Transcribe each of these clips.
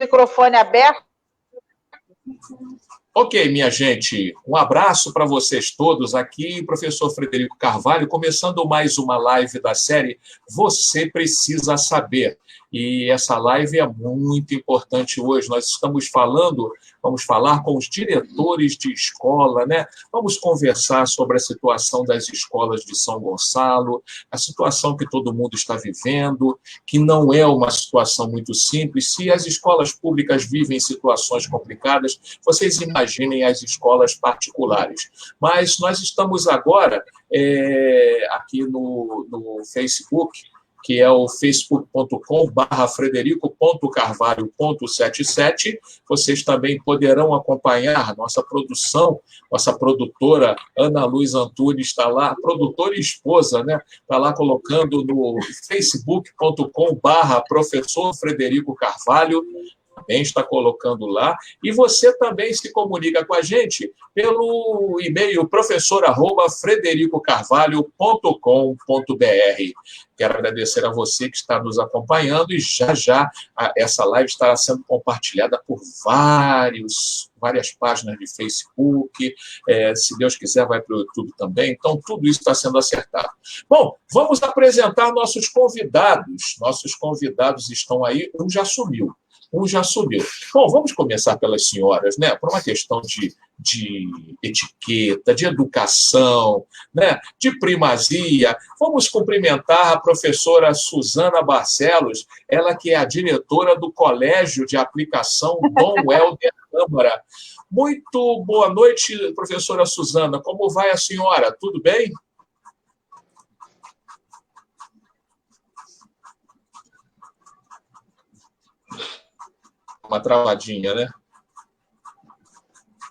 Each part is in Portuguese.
microfone aberto. Ok, minha gente, um abraço para vocês todos aqui, professor Frederico Carvalho, começando mais uma live da série Você Precisa Saber. E essa live é muito importante hoje. Nós vamos falar com os diretores de escola, né? Vamos conversar sobre a situação das escolas de São Gonçalo, a situação que todo mundo está vivendo, que não é uma situação muito simples. Se as escolas públicas vivem situações complicadas, vocês imaginem as escolas particulares. Mas nós estamos agora aqui no Facebook, que é o facebook.com/frederico.carvalho.77. Vocês também poderão acompanhar nossa produção, nossa produtora Ana Luz Antunes está lá, produtora e esposa, né? Está lá colocando no facebook.com/professor Frederico Carvalho, também está colocando lá, e você também se comunica com a gente pelo e-mail professor@fredericocarvalho.com.br. Quero agradecer a você que está nos acompanhando e já essa live estará sendo compartilhada por várias páginas de Facebook, se Deus quiser vai para o YouTube também, então tudo isso está sendo acertado. Bom, vamos apresentar nossos convidados. Nossos convidados estão aí, um já sumiu. Bom, vamos começar pelas senhoras, né? Por uma questão de etiqueta, de educação, né? De primazia. Vamos cumprimentar a professora Suzana Barcelos, ela que é a diretora do Colégio de Aplicação Dom Helder Câmara. Muito boa noite, professora Suzana. Como vai a senhora? Tudo bem? Uma travadinha, né?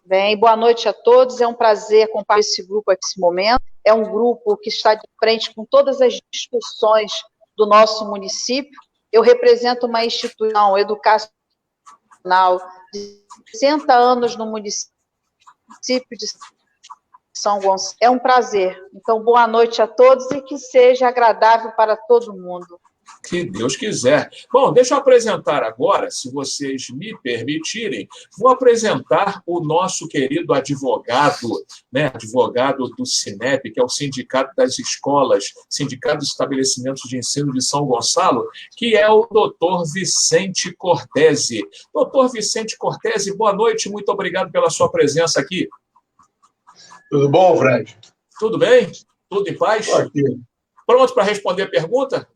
Bem, boa noite a todos. É um prazer compartilhar esse grupo aqui nesse momento. É um grupo que está de frente com todas as discussões do nosso município. Eu represento uma instituição educacional de 60 anos no município de São Gonçalo. É um prazer. Então, boa noite a todos e que seja agradável para todo mundo. Que Deus quiser. Bom, deixa eu apresentar agora, se vocês me permitirem, vou apresentar o nosso querido advogado, né, advogado do SINEP, que é o Sindicato das Escolas, Sindicato dos Estabelecimentos de Ensino de São Gonçalo, que é o doutor Vicente Cortese. Doutor Vicente Cortese, boa noite, muito obrigado pela sua presença aqui. Tudo bom, Fred? Tudo bem? Tudo em paz? Aqui. Pronto para responder a pergunta?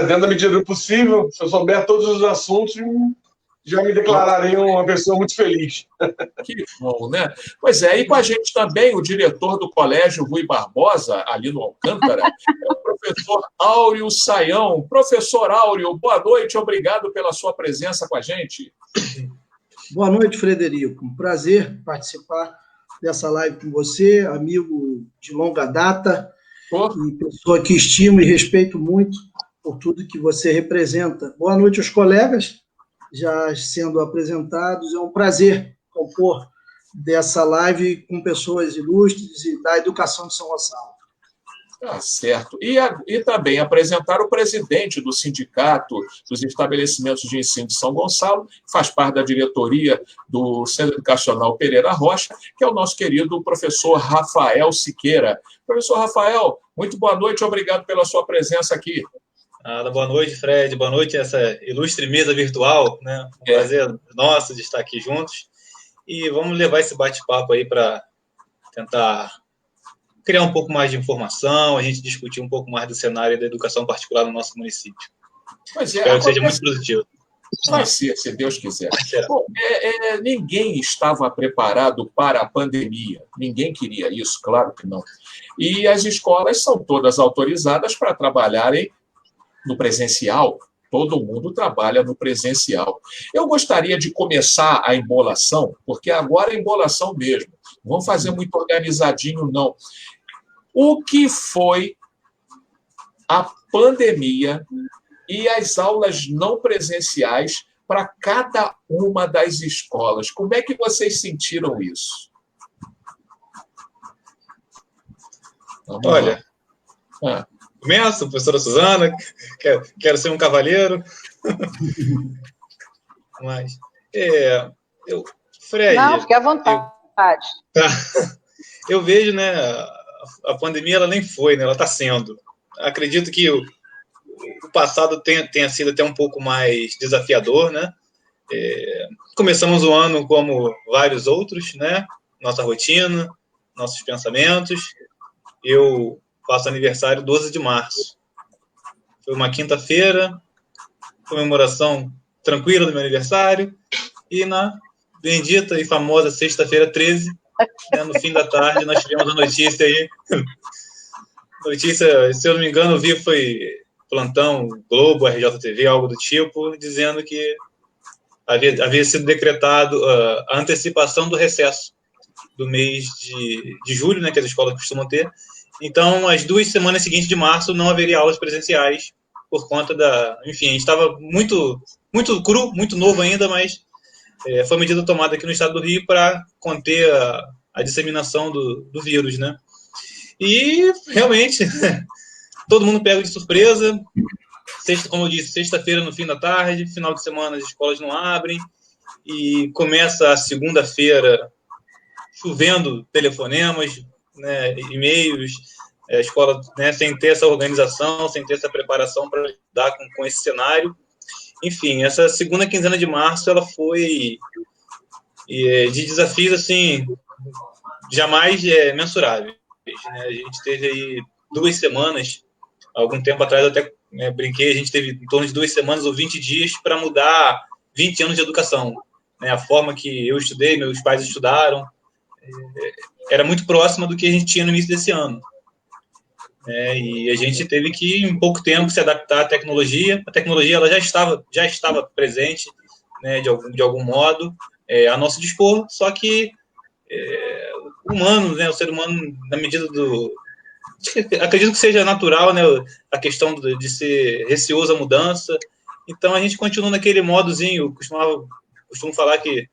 Dentro da medida do possível, se eu souber todos os assuntos, já me declararei uma pessoa muito feliz. Que bom, né? Pois é, e com a gente também o diretor do Colégio Rui Barbosa, ali no Alcântara, é o professor Áureo Saião. Professor Áureo, boa noite, obrigado pela sua presença com a gente. Boa noite, Frederico. Um prazer participar dessa live com você, amigo de longa data, e pessoa que estimo e respeito muito por tudo que você representa. Boa noite aos colegas, já sendo apresentados. É um prazer compor dessa live com pessoas ilustres e da educação de São Gonçalo. Tá certo. E também apresentar o presidente do Sindicato dos Estabelecimentos de Ensino de São Gonçalo, que faz parte da diretoria do Centro Educacional Pereira Rocha, que é o nosso querido professor Rafael Siqueira. Professor Rafael, muito boa noite, obrigado pela sua presença aqui. Boa noite, Fred. Boa noite, essa ilustre mesa virtual, né? Um prazer nosso de estar aqui juntos. E vamos levar esse bate-papo aí para tentar criar um pouco mais de informação, a gente discutir um pouco mais do cenário da educação particular no nosso município. Espero que seja muito positivo. Vai ser, se Deus quiser. Bom, ninguém estava preparado para a pandemia. Ninguém queria isso, claro que não. E as escolas são todas autorizadas para trabalharem no presencial. Todo mundo trabalha no presencial. Eu gostaria de começar a embolação, porque agora é embolação mesmo. Não vamos fazer muito organizadinho, não. O que foi a pandemia e as aulas não presenciais para cada uma das escolas? Como é que vocês sentiram isso? Olha, começo, professora Suzana, quero ser um cavalheiro. Mas, Fred... Não, fique à vontade. Eu vejo, né, a pandemia ela nem foi, né, ela está sendo. Acredito que o passado tenha sido até um pouco mais desafiador, né? Começamos o ano como vários outros, né? Nossa rotina, nossos pensamentos. Eu faço aniversário 12 de março. Foi uma quinta-feira, comemoração tranquila do meu aniversário, e na bendita e famosa sexta-feira 13, né, no fim da tarde, nós tivemos a notícia aí. Notícia, se eu não me engano, eu vi foi Plantão Globo, RJTV, algo do tipo, dizendo que havia sido decretado a antecipação do recesso do mês de julho, né, que as escolas costumam ter. Então, as 2 semanas seguintes de março não haveria aulas presenciais por conta enfim, a gente estava muito, muito cru, muito novo ainda, mas foi medida tomada aqui no estado do Rio para conter a disseminação do vírus, né? E, realmente, todo mundo pega de surpresa. Como eu disse, sexta-feira no fim da tarde, final de semana as escolas não abrem, e começa a segunda-feira chovendo telefonemas, né, e-mails, a escola, né, sem ter essa organização, sem ter essa preparação para lidar com esse cenário. Enfim, essa segunda quinzena de março ela foi de desafios assim jamais mensuráveis, né? A gente teve aí 2 semanas, algum tempo atrás eu até brinquei, a gente teve em torno de 2 semanas ou 20 dias para mudar 20 anos de educação, né? A forma que eu estudei, meus pais estudaram, era muito próxima do que a gente tinha no início desse ano. E a gente teve que, em pouco tempo, se adaptar à tecnologia. A tecnologia ela já estava presente, né, de algum modo, a nosso dispor, só que o humano, né, o ser humano, na medida do... Acredito que seja natural, né, a questão de ser receoso à mudança. Então, a gente continua naquele modozinho. Eu costumo falar que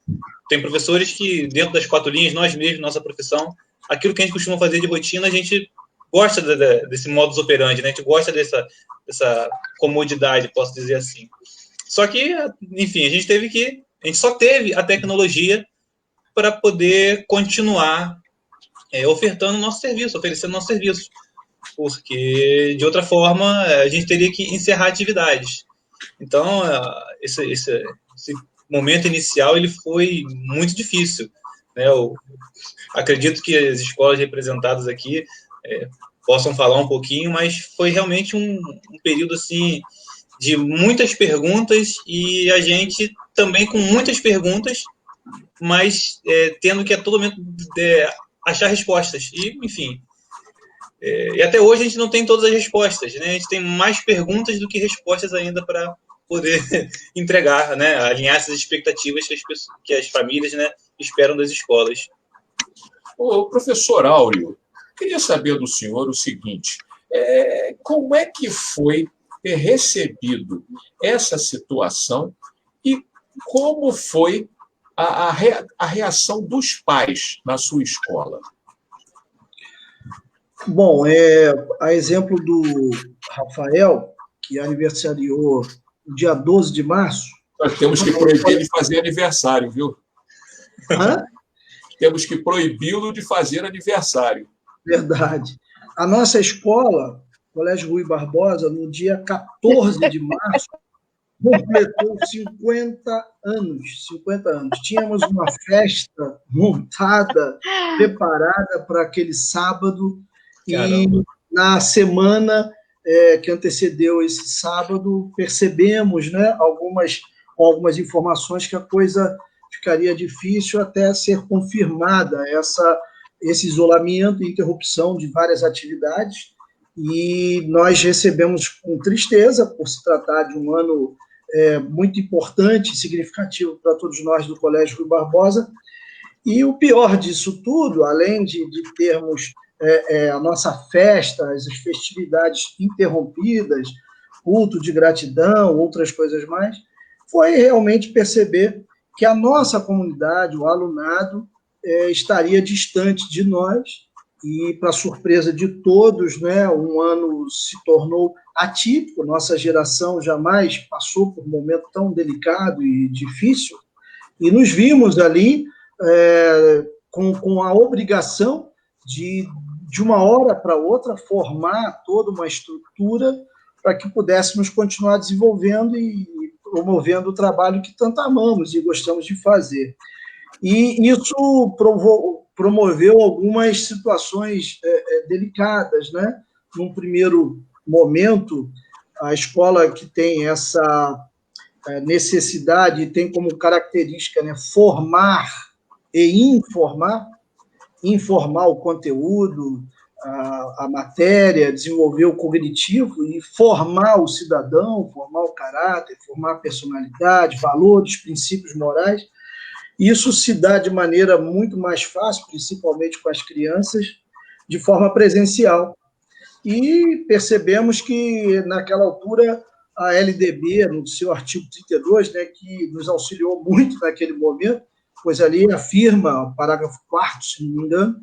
tem professores que, dentro das 4 linhas, nós mesmos, nossa profissão, aquilo que a gente costuma fazer de rotina, a gente gosta desse modus operandi, né? A gente gosta dessa comodidade, posso dizer assim. Só que, enfim, a gente só teve a tecnologia para poder continuar ofertando nosso serviço, oferecendo nosso serviço, porque, de outra forma, a gente teria que encerrar atividades. Então, esse momento inicial ele foi muito difícil, né? Eu acredito que as escolas representadas aqui possam falar um pouquinho, mas foi realmente um período assim de muitas perguntas, e a gente também com muitas perguntas, mas tendo que a todo momento achar respostas. E, enfim, e até hoje a gente não tem todas as respostas, né? A gente tem mais perguntas do que respostas ainda para poder entregar, né? Alinhar essas expectativas que as famílias, né, esperam das escolas. O professor Áureo, queria saber do senhor o seguinte: como é que foi ter recebido essa situação e como foi a reação dos pais na sua escola? Bom, a exemplo do Rafael, que aniversariou no dia 12 de março... Nós temos que proibir de fazer aniversário, viu? Hã? Temos que proibi-lo de fazer aniversário. Verdade. A nossa escola, Colégio Rui Barbosa, no dia 14 de março, completou 50 anos. 50 anos. Tínhamos uma festa montada, preparada para aquele sábado. Caramba. E na semana que antecedeu esse sábado, percebemos, né, com algumas informações que a coisa ficaria difícil até ser confirmada, esse isolamento e interrupção de várias atividades. E nós recebemos com tristeza, por se tratar de um ano muito importante e significativo para todos nós do Colégio Rui Barbosa. E o pior disso tudo, além de termos a nossa festa, as festividades interrompidas, culto de gratidão, outras coisas mais, foi realmente perceber que a nossa comunidade, o alunado, estaria distante de nós, e, para surpresa de todos, né, um ano se tornou atípico, nossa geração jamais passou por um momento tão delicado e difícil, e nos vimos ali com a obrigação de uma hora para outra, formar toda uma estrutura para que pudéssemos continuar desenvolvendo e promovendo o trabalho que tanto amamos e gostamos de fazer. E isso promoveu algumas situações delicadas, né? Num primeiro momento, a escola que tem essa necessidade, tem como característica, né, formar e informar o conteúdo, a matéria, desenvolver o cognitivo e formar o cidadão, formar o caráter, formar a personalidade, valores, princípios morais. Isso se dá de maneira muito mais fácil, principalmente com as crianças, de forma presencial. E percebemos que, naquela altura, a LDB, no seu artigo 32, né, que nos auxiliou muito naquele momento, pois ali afirma, parágrafo 4º, se não me engano,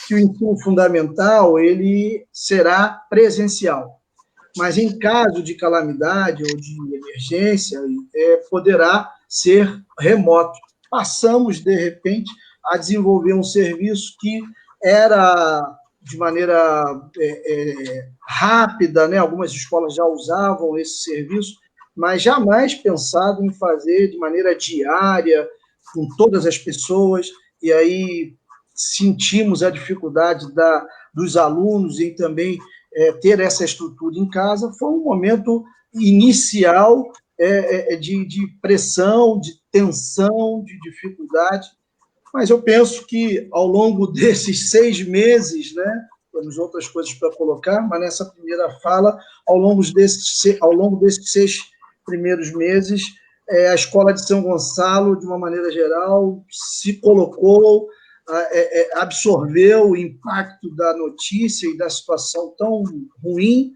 que o ensino fundamental ele será presencial. Mas, em caso de calamidade ou de emergência, poderá ser remoto. Passamos, de repente, a desenvolver um serviço que era de maneira rápida, né? Algumas escolas já usavam esse serviço, mas jamais pensado em fazer de maneira diária, com todas as pessoas, e aí sentimos a dificuldade dos alunos em também ter essa estrutura em casa. Foi um momento inicial de pressão, de tensão, de dificuldade, mas eu penso que ao longo desses 6 meses, né, temos outras coisas para colocar, mas nessa primeira fala, ao longo desses 6 primeiros meses, a Escola de São Gonçalo, de uma maneira geral, se colocou, absorveu o impacto da notícia e da situação tão ruim,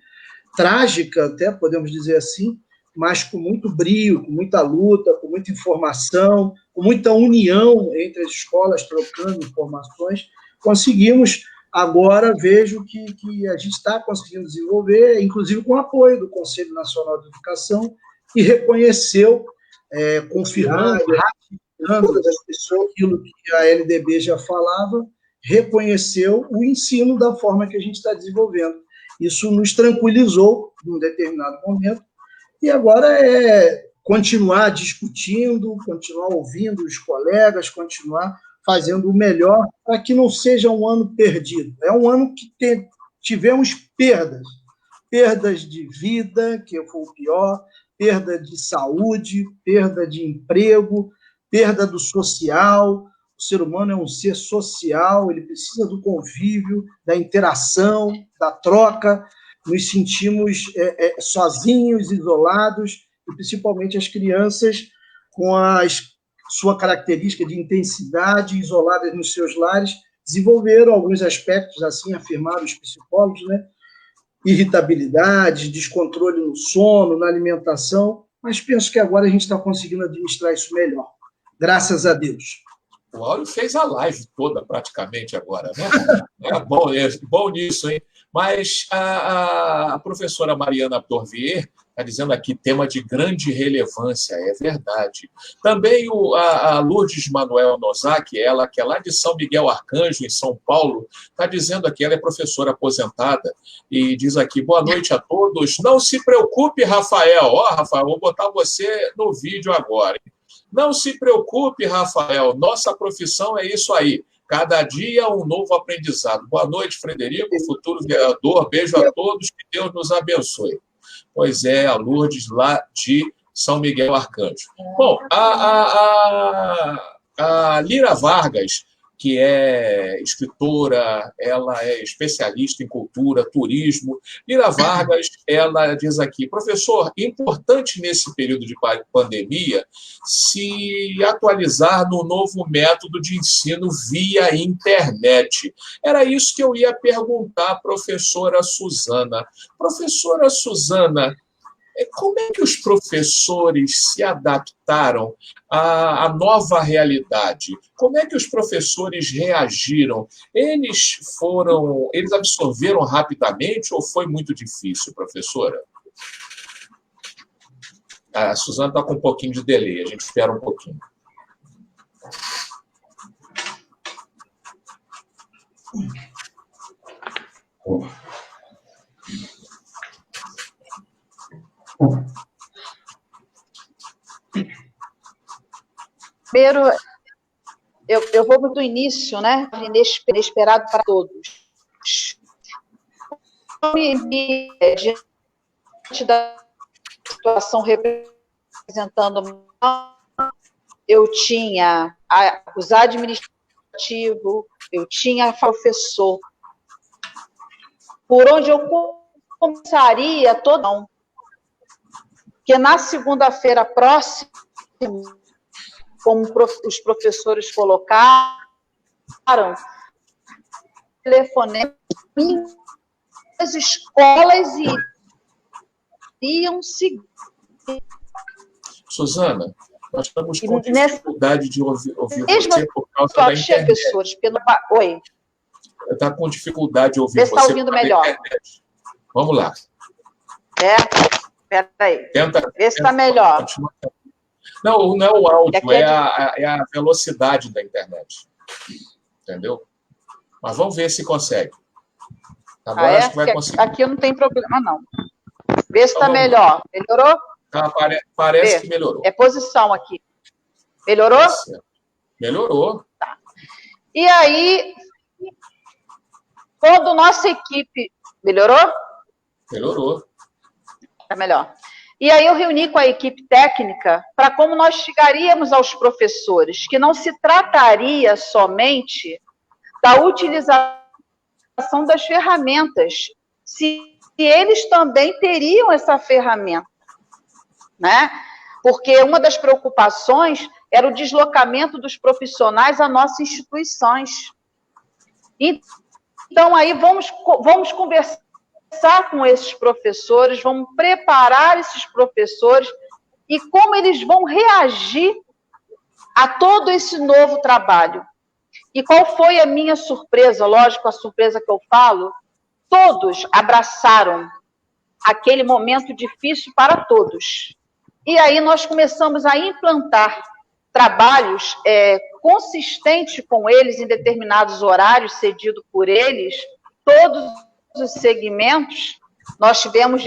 trágica até, podemos dizer assim, mas com muito brio, com muita luta, com muita informação, com muita união entre as escolas, trocando informações, conseguimos, agora vejo que a gente está conseguindo desenvolver, inclusive com o apoio do Conselho Nacional de Educação, que reconheceu, confirmando, ratificando das pessoas aquilo que a LDB já falava, reconheceu o ensino da forma que a gente está desenvolvendo. Isso nos tranquilizou num determinado momento, e agora continuar discutindo, continuar ouvindo os colegas, continuar fazendo o melhor para que não seja um ano perdido. É um ano que tivemos perdas de vida, que foi o pior, perda de saúde, perda de emprego, perda do social. O ser humano é um ser social, ele precisa do convívio, da interação, da troca. Nos sentimos sozinhos, isolados, e principalmente as crianças com a sua característica de intensidade, isoladas nos seus lares, desenvolveram alguns aspectos, assim afirmaram os psicólogos, né? Irritabilidade, descontrole no sono, na alimentação, mas penso que agora a gente está conseguindo administrar isso melhor. Graças a Deus. O Áureo fez a live toda, praticamente, agora, né? Bom nisso, hein? Mas a professora Mariana Dorvier está dizendo aqui, tema de grande relevância, é verdade. Também a Lourdes Manuel Nozaki, ela que é lá de São Miguel Arcanjo, em São Paulo, está dizendo aqui, ela é professora aposentada, e diz aqui, boa noite a todos. Não se preocupe, Rafael. Rafael, vou botar você no vídeo agora. Não se preocupe, Rafael, nossa profissão é isso aí. Cada dia um novo aprendizado. Boa noite, Frederico, futuro vereador. Beijo a todos, que Deus nos abençoe. Pois é, a Lourdes, lá de São Miguel Arcanjo. Bom, a Lira Vargas, que é escritora, ela é especialista em cultura, turismo. Lira Vargas, ela diz aqui, professor, importante nesse período de pandemia se atualizar no novo método de ensino via internet. Era isso que eu ia perguntar à professora Suzana. Professora Suzana, Como é que os professores se adaptaram à nova realidade? Como é que os professores reagiram? Eles absorveram rapidamente ou foi muito difícil, professora? A Suzana está com um pouquinho de delay, a gente espera um pouquinho. Primeiro, eu vou do início, né? Inesperado para todos. Diante da situação representando, eu tinha os administrativos, eu tinha professor. Por onde eu começaria todo, porque na segunda-feira próxima, como os professores colocaram, telefonema, as escolas iriam seguir. Suzana, nós estamos com dificuldade de ouvir você por causa da internet. Professores, Oi. Está com dificuldade de ouvir você. Você está ouvindo melhor. Internet. Vamos lá. Espera aí. Vê se está melhor. Continua. Não é o áudio, é a velocidade da internet. Entendeu? Mas vamos ver se consegue. Agora acho que vai conseguir. Aqui não tem problema, não. Vê se está melhor. Melhorou? Parece que melhorou. É posição aqui. Melhorou? Melhorou. Tá. E aí, quando nossa equipe... Melhorou? Melhorou. Está melhor. E aí eu reuni com a equipe técnica para como nós chegaríamos aos professores, que não se trataria somente da utilização das ferramentas, se eles também teriam essa ferramenta, né? Porque uma das preocupações era o deslocamento dos profissionais a nossas instituições. Então, aí vamos conversar com esses professores, vamos preparar esses professores e como eles vão reagir a todo esse novo trabalho. E qual foi a minha surpresa? Lógico, a surpresa que eu falo, todos abraçaram aquele momento difícil para todos. E aí nós começamos a implantar trabalhos consistentes com eles em determinados horários cedidos por eles, todos os segmentos. Nós tivemos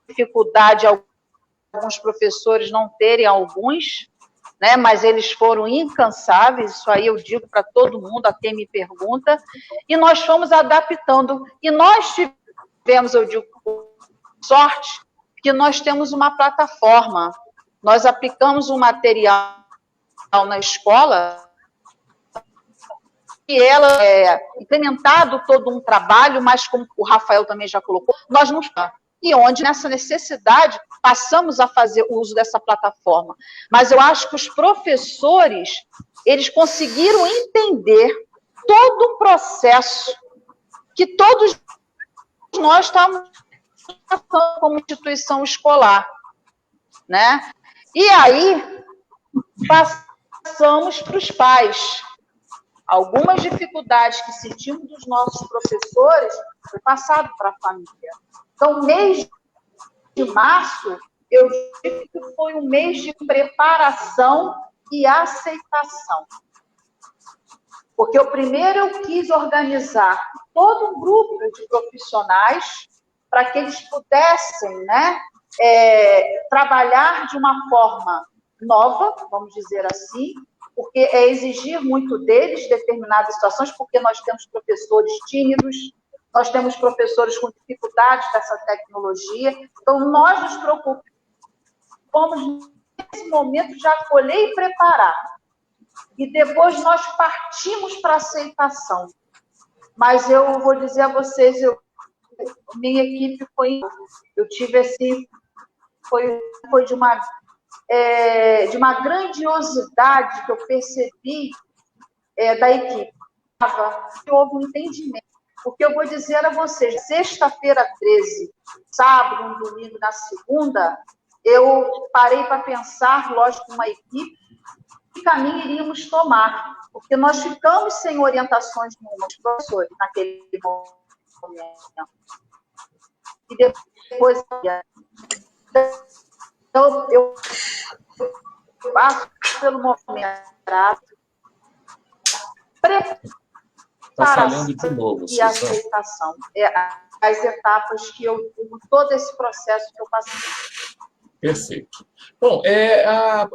dificuldade, alguns professores não terem alguns, né, mas eles foram incansáveis, isso aí eu digo para todo mundo, a quem me pergunta, e nós fomos adaptando. E nós tivemos, eu digo, sorte, que nós temos uma plataforma, nós aplicamos um material na escola, e ela implementado todo um trabalho, mas como o Rafael também já colocou, nós não estamos. E onde, nessa necessidade, passamos a fazer o uso dessa plataforma. Mas eu acho que os professores, eles conseguiram entender todo o processo que todos nós estamos passando como instituição escolar, né? E aí, passamos para os pais. Algumas dificuldades que sentimos dos nossos professores foi passado para a família. Então, mês de março, eu digo que foi um mês de preparação e aceitação. Porque primeiro eu quis organizar todo um grupo de profissionais para que eles pudessem, né, trabalhar de uma forma nova, vamos dizer assim, porque é exigir muito deles determinadas situações, porque nós temos professores tímidos, nós temos professores com dificuldades dessa tecnologia, então nós nos preocupamos nesse momento de acolher e preparar. E depois nós partimos para a aceitação. Mas eu vou dizer a vocês, minha equipe eu tive assim, foi de uma grandiosidade que eu percebi da equipe. Houve um entendimento. Porque eu vou dizer a vocês, sexta-feira 13, sábado, domingo, na segunda, eu parei para pensar, lógico, uma equipe, que caminho iríamos tomar, porque nós ficamos sem orientações dos professores naquele momento. E depois, então, eu passo pelo momento Está falhando de novo, e aceitação. As etapas que eu digo, todo esse processo que eu passei. Perfeito. Bom,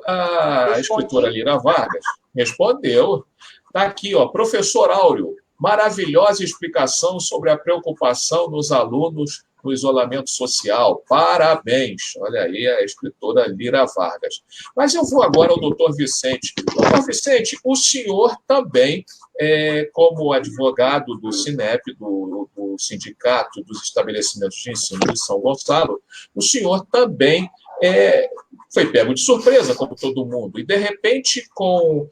a escritora Lira Vargas respondeu. Está aqui, ó, professor Áureo, maravilhosa explicação sobre a preocupação dos alunos no isolamento social. Parabéns. Olha aí a escritora Lira Vargas. Mas eu vou agora ao doutor Vicente. Doutor Vicente, o senhor também, como advogado do SINEP, do Sindicato dos Estabelecimentos de Ensino de São Gonçalo, o senhor também foi pego de surpresa, como todo mundo, e, de repente, com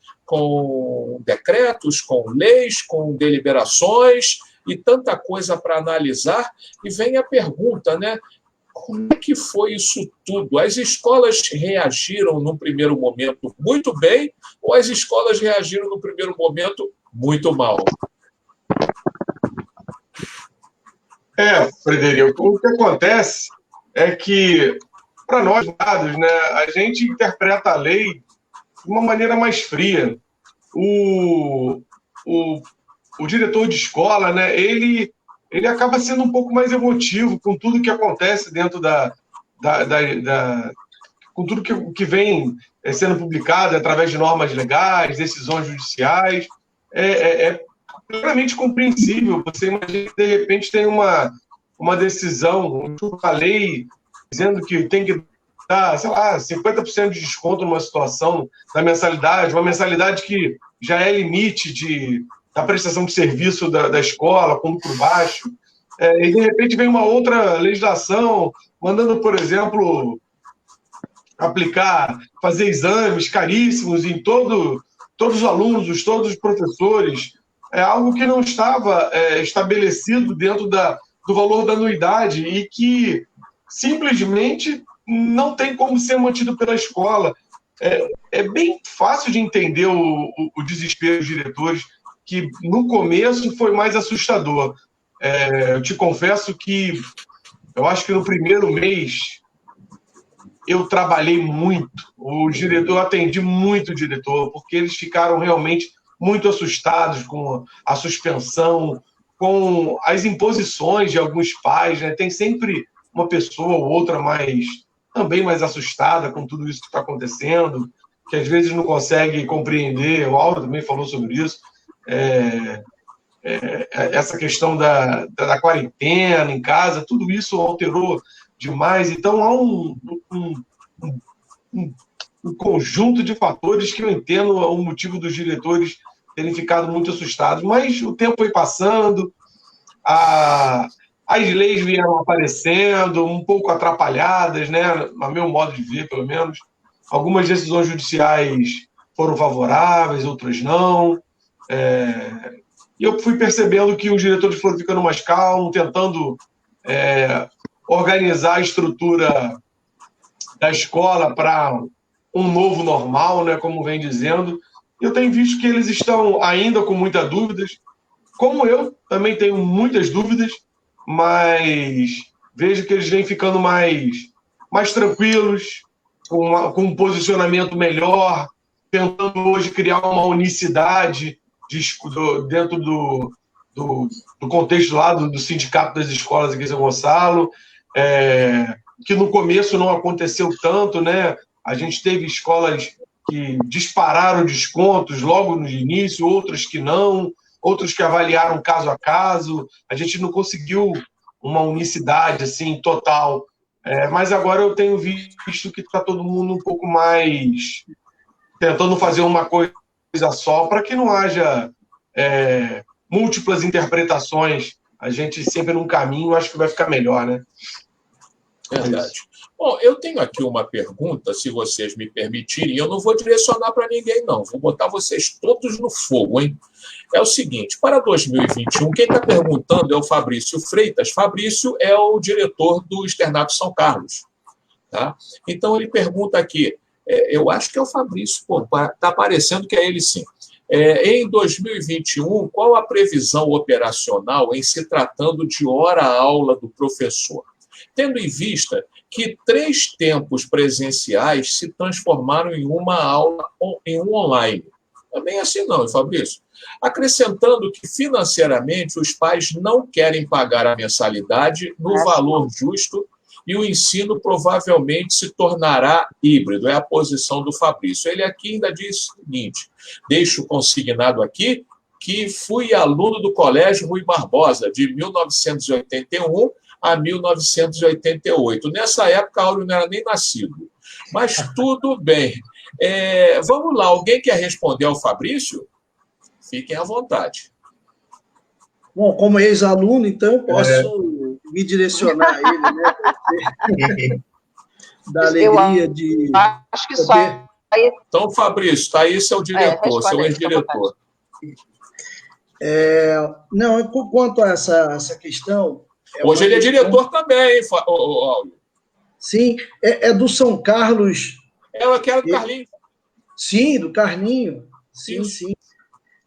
decretos, com leis, com deliberações e tanta coisa para analisar, e vem a pergunta, né? Como é que foi isso tudo? As escolas reagiram no primeiro momento muito bem ou as escolas reagiram no primeiro momento muito mal? Frederico, o que acontece é que, para nós, né, a gente interpreta a lei de uma maneira mais fria. O diretor de escola, né, ele acaba sendo um pouco mais emotivo com tudo que acontece dentro com tudo que vem sendo publicado através de normas legais, decisões judiciais. É plenamente compreensível. Você imagina que, de repente, tem uma decisão, uma lei dizendo que tem que dar, sei lá, 50% de desconto numa situação da mensalidade, uma mensalidade que já é limite da prestação de serviço da escola, como por baixo. E, de repente, vem uma outra legislação mandando, por exemplo, fazer exames caríssimos em todos os alunos, todos os professores. É algo que não estava estabelecido dentro do valor da anuidade e que simplesmente não tem como ser mantido pela escola. É bem fácil de entender o desespero dos diretores, que no começo foi mais assustador. Eu te confesso que eu acho que no primeiro mês eu trabalhei muito. Eu atendi muito o diretor, porque eles ficaram realmente muito assustados com a suspensão, com as imposições de alguns pais, né? Tem sempre uma pessoa ou outra também mais assustada com tudo isso que está acontecendo, que às vezes não consegue compreender. O Auro também falou sobre isso. Essa questão da quarentena em casa, tudo isso alterou demais. Então, há um conjunto de fatores que eu entendo o motivo dos diretores terem ficado muito assustados. Mas o tempo foi passando, as leis vieram aparecendo, um pouco atrapalhadas, né? A meu modo de ver, pelo menos. Algumas decisões judiciais foram favoráveis, outras não. E eu fui percebendo que os diretores foram ficando mais calmos, tentando organizar a estrutura da escola para um novo normal, né, como vem dizendo. Eu tenho visto que eles estão ainda com muitas dúvidas, como eu também tenho muitas dúvidas, mas vejo que eles vêm ficando mais tranquilos, com um posicionamento melhor, tentando hoje criar uma unicidade dentro do contexto lá do Sindicato das Escolas aqui em São Gonçalo, que no começo não aconteceu tanto, né? A gente teve escolas que dispararam descontos logo no início, outras que não, outros que avaliaram caso a caso. A gente não conseguiu uma unicidade assim, total. Mas agora eu tenho visto que está todo mundo um pouco mais tentando fazer uma coisa só, para que não haja múltiplas interpretações. A gente sempre num caminho, acho que vai ficar melhor, né? Verdade. Bom, eu tenho aqui uma pergunta, se vocês me permitirem, eu não vou direcionar para ninguém, não. Vou botar vocês todos no fogo, hein? É o seguinte, para 2021, quem está perguntando é o Fabrício Freitas. Fabrício é o diretor do Externato São Carlos. Tá? Então, ele pergunta aqui, eu acho que é o Fabrício, está parecendo que é ele sim. Em 2021, qual a previsão operacional em se tratando de hora-aula do professor? Tendo em vista que 3 tempos presenciais se transformaram em uma aula em um online. Também assim não, Fabrício. Acrescentando que, financeiramente, os pais não querem pagar a mensalidade no valor justo e o ensino provavelmente se tornará híbrido. É a posição do Fabrício. Ele aqui ainda diz o seguinte, deixo consignado aqui, que fui aluno do Colégio Rui Barbosa, de 1981 a 1988. Nessa época, Áureo não era nem nascido. Mas tudo bem. Vamos lá, alguém quer responder ao Fabrício? Fiquem à vontade. Bom, como ex-aluno, então eu posso me direcionar a ele, né? Da alegria de... Acho que só... Então, Fabrício, está aí seu diretor, seu ex-diretor. Não, quanto a essa questão... Hoje ele é diretor também, hein, Áureo? Sim, é do São Carlos. Eu quero do Carlinhos. Sim, do Carlinho. Sim, isso. Sim.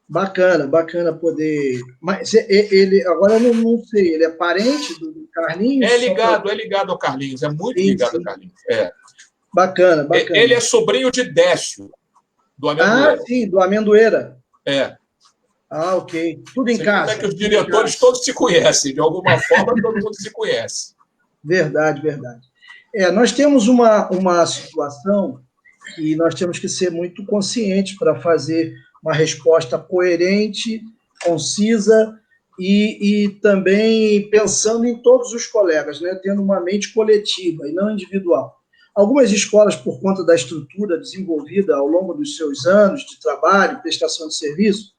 Bacana poder... Mas ele, agora eu não sei, ele é parente do Carlinhos? É ligado ao Carlinhos, é muito ligado ao Carlinhos. Bacana. Ele é sobrinho de Décio, do Amendoeira. Ah, sim, do Amendoeira. Ok. Tudo em casa. É que os diretores todos se conhecem, de alguma forma todo mundo se conhece. Verdade. Nós temos uma situação que nós temos que ser muito conscientes para fazer uma resposta coerente, concisa e também pensando em todos os colegas, né? Tendo uma mente coletiva e não individual. Algumas escolas, por conta da estrutura desenvolvida ao longo dos seus anos de trabalho, prestação de serviço,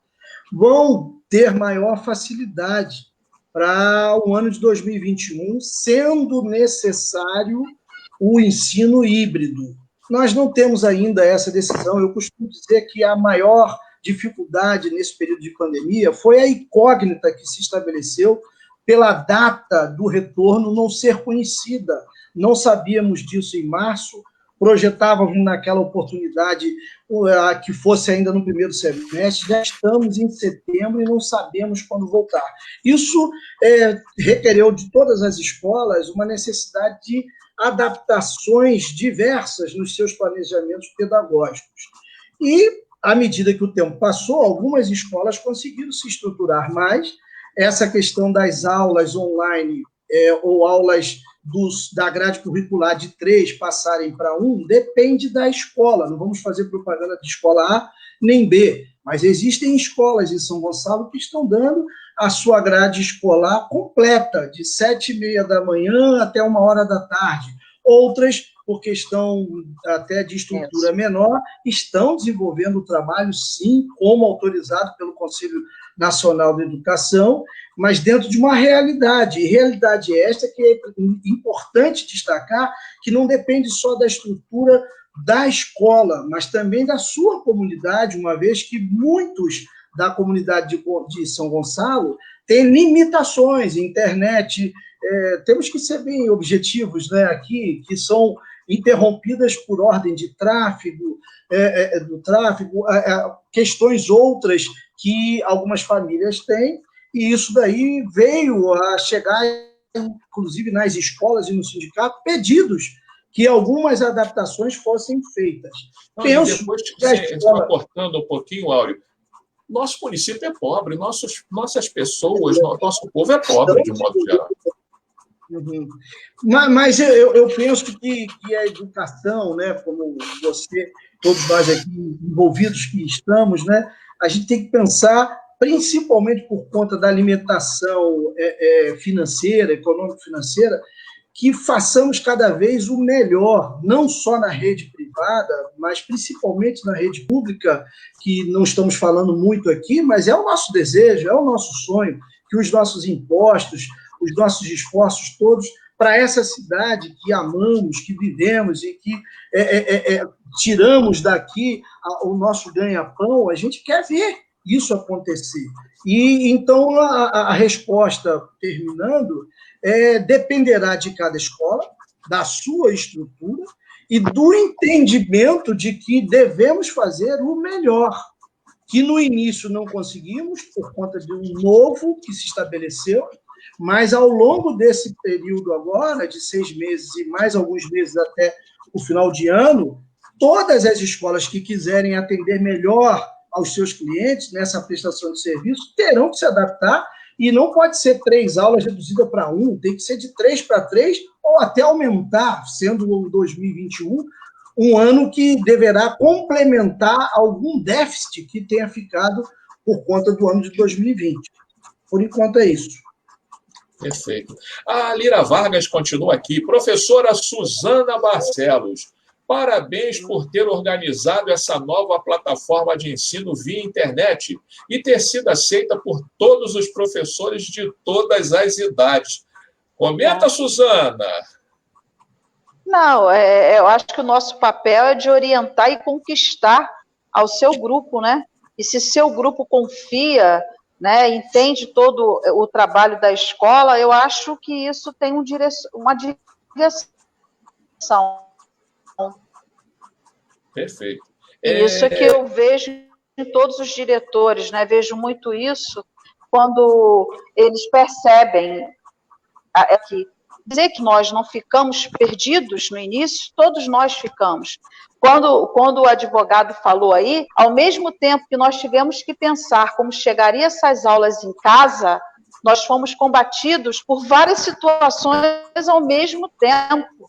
vão ter maior facilidade para o ano de 2021, sendo necessário o ensino híbrido. Nós não temos ainda essa decisão. Eu costumo dizer que a maior dificuldade nesse período de pandemia foi a incógnita que se estabeleceu pela data do retorno não ser conhecida. Não sabíamos disso em março, projetávamos naquela oportunidade que fosse ainda no primeiro semestre, já estamos em setembro e não sabemos quando voltar. Isso requereu de todas as escolas uma necessidade de adaptações diversas nos seus planejamentos pedagógicos. E, à medida que o tempo passou, algumas escolas conseguiram se estruturar mais. Essa questão das aulas online ou aulas da grade curricular de 3 passarem para 1 depende da escola. Não vamos fazer propaganda de escola A nem B, mas existem escolas em São Gonçalo que estão dando a sua grade escolar completa, de 7h30 da manhã até 1h da tarde. Outras, por questão até de estrutura menor, estão desenvolvendo o trabalho, sim, como autorizado pelo Conselho Nacional de Educação, mas dentro de uma realidade. E realidade esta que é importante destacar, que não depende só da estrutura da escola, mas também da sua comunidade, uma vez que muitos da comunidade de São Gonçalo têm limitações, internet. Temos que ser bem objetivos, né, aqui, que são interrompidas por ordem de tráfego, questões outras que algumas famílias têm, e isso daí veio a chegar, inclusive nas escolas e no sindicato, pedidos que algumas adaptações fossem feitas. Penso depois que você está cortando um pouquinho, Áureo, nosso município é pobre, nossas pessoas, nosso povo é pobre, de modo geral. Uhum. Mas eu penso que a educação, né, como você, todos nós aqui envolvidos que estamos, né, a gente tem que pensar, principalmente por conta da alimentação financeira, econômico-financeira, que façamos cada vez o melhor, não só na rede privada, mas principalmente na rede pública, que não estamos falando muito aqui, mas é o nosso desejo, é o nosso sonho, que os nossos impostos, os nossos esforços todos para essa cidade que amamos, que vivemos e que tiramos daqui o nosso ganha-pão, a gente quer ver isso acontecer. E então a resposta, terminando, dependerá de cada escola, da sua estrutura e do entendimento de que devemos fazer o melhor, que no início não conseguimos por conta de um novo que se estabeleceu, mas ao longo desse período agora, de 6 meses e mais alguns meses até o final de ano, todas as escolas que quiserem atender melhor aos seus clientes nessa prestação de serviço terão que se adaptar, e não pode ser 3 aulas reduzidas para 1, tem que ser de 3 para 3, ou até aumentar, sendo o 2021 um ano que deverá complementar algum déficit que tenha ficado por conta do ano de 2020. Por enquanto é isso. Perfeito. A Lira Vargas continua aqui. Professora Suzana Barcelos, parabéns por ter organizado essa nova plataforma de ensino via internet e ter sido aceita por todos os professores de todas as idades. Comenta, Suzana. Não, eu acho que o nosso papel é de orientar e conquistar ao seu grupo, né? E se seu grupo confia, né, entende todo o trabalho da escola, eu acho que isso tem uma direção. Perfeito. Isso é que eu vejo em todos os diretores, né? Vejo muito isso quando eles percebem que dizer que nós não ficamos perdidos no início, todos nós ficamos. Quando o advogado falou aí, ao mesmo tempo que nós tivemos que pensar como chegariam essas aulas em casa, nós fomos combatidos por várias situações ao mesmo tempo.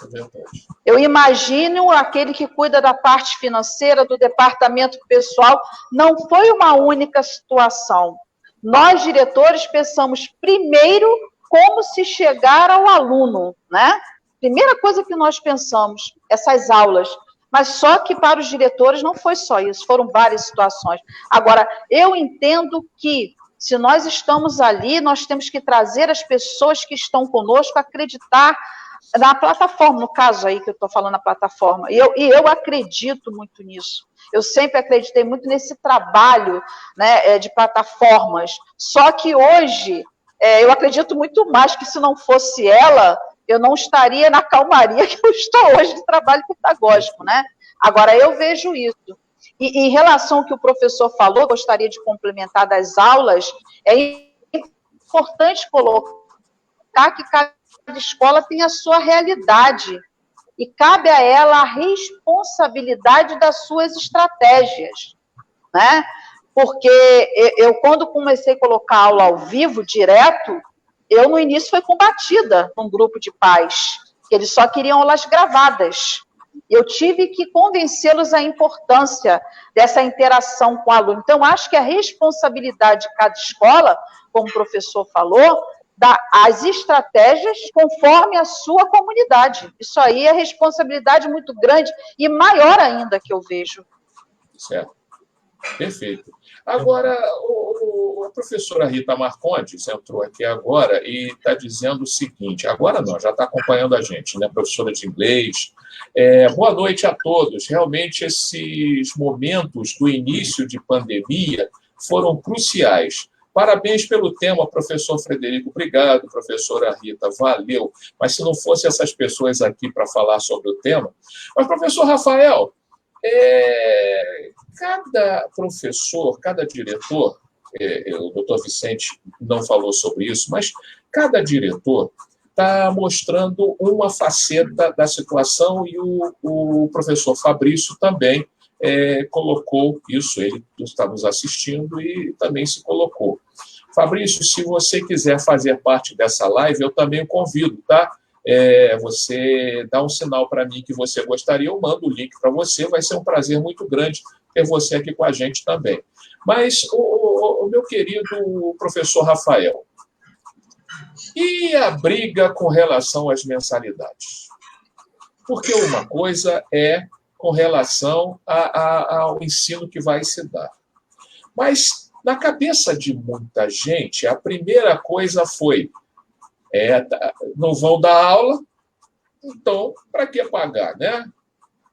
É verdade. Eu imagino aquele que cuida da parte financeira, do departamento pessoal, não foi uma única situação. Nós, diretores, pensamos primeiro como se chegar ao aluno, né? Primeira coisa que nós pensamos, essas aulas. Mas só que para os diretores não foi só isso, foram várias situações. Agora, eu entendo que se nós estamos ali, nós temos que trazer as pessoas que estão conosco a acreditar na plataforma, no caso aí que eu estou falando, na plataforma. E eu acredito muito nisso. Eu sempre acreditei muito nesse trabalho, né, de plataformas. Só que hoje, eu acredito muito mais que se não fosse ela, eu não estaria na calmaria que eu estou hoje de trabalho pedagógico, né? Agora, eu vejo isso. E em relação ao que o professor falou, gostaria de complementar das aulas, é importante colocar que cada escola tem a sua realidade e cabe a ela a responsabilidade das suas estratégias, né? Porque eu quando comecei a colocar aula ao vivo, direto, eu no início fui combatida num grupo de pais, que eles só queriam aulas gravadas. Eu tive que convencê-los à importância dessa interação com o aluno. Então, acho que a responsabilidade de cada escola, como o professor falou, as estratégias conforme a sua comunidade. Isso aí é responsabilidade muito grande e maior ainda que eu vejo. Certo. Perfeito. Agora, a professora Rita Marcondes entrou aqui agora e está dizendo o seguinte, agora não, já está acompanhando a gente, né, professora de inglês. Boa noite a todos. Realmente, esses momentos do início de pandemia foram cruciais. Parabéns pelo tema, professor Frederico. Obrigado, professora Rita. Valeu. Mas se não fosse essas pessoas aqui para falar sobre o tema... Mas, professor Rafael, cada professor, cada diretor, o doutor Vicente não falou sobre isso, mas cada diretor está mostrando uma faceta da situação e o professor Fabrício também colocou isso, ele está nos assistindo e também se colocou. Fabrício, se você quiser fazer parte dessa live, eu também o convido, tá? Você dá um sinal para mim que você gostaria, eu mando o link para você, vai ser um prazer muito grande ter você aqui com a gente também. Mas, o meu querido professor Rafael, e a briga com relação às mensalidades? Porque uma coisa é com relação ao ensino que vai se dar. Mas, na cabeça de muita gente, a primeira coisa foi não vão dar aula, então, para que pagar, né?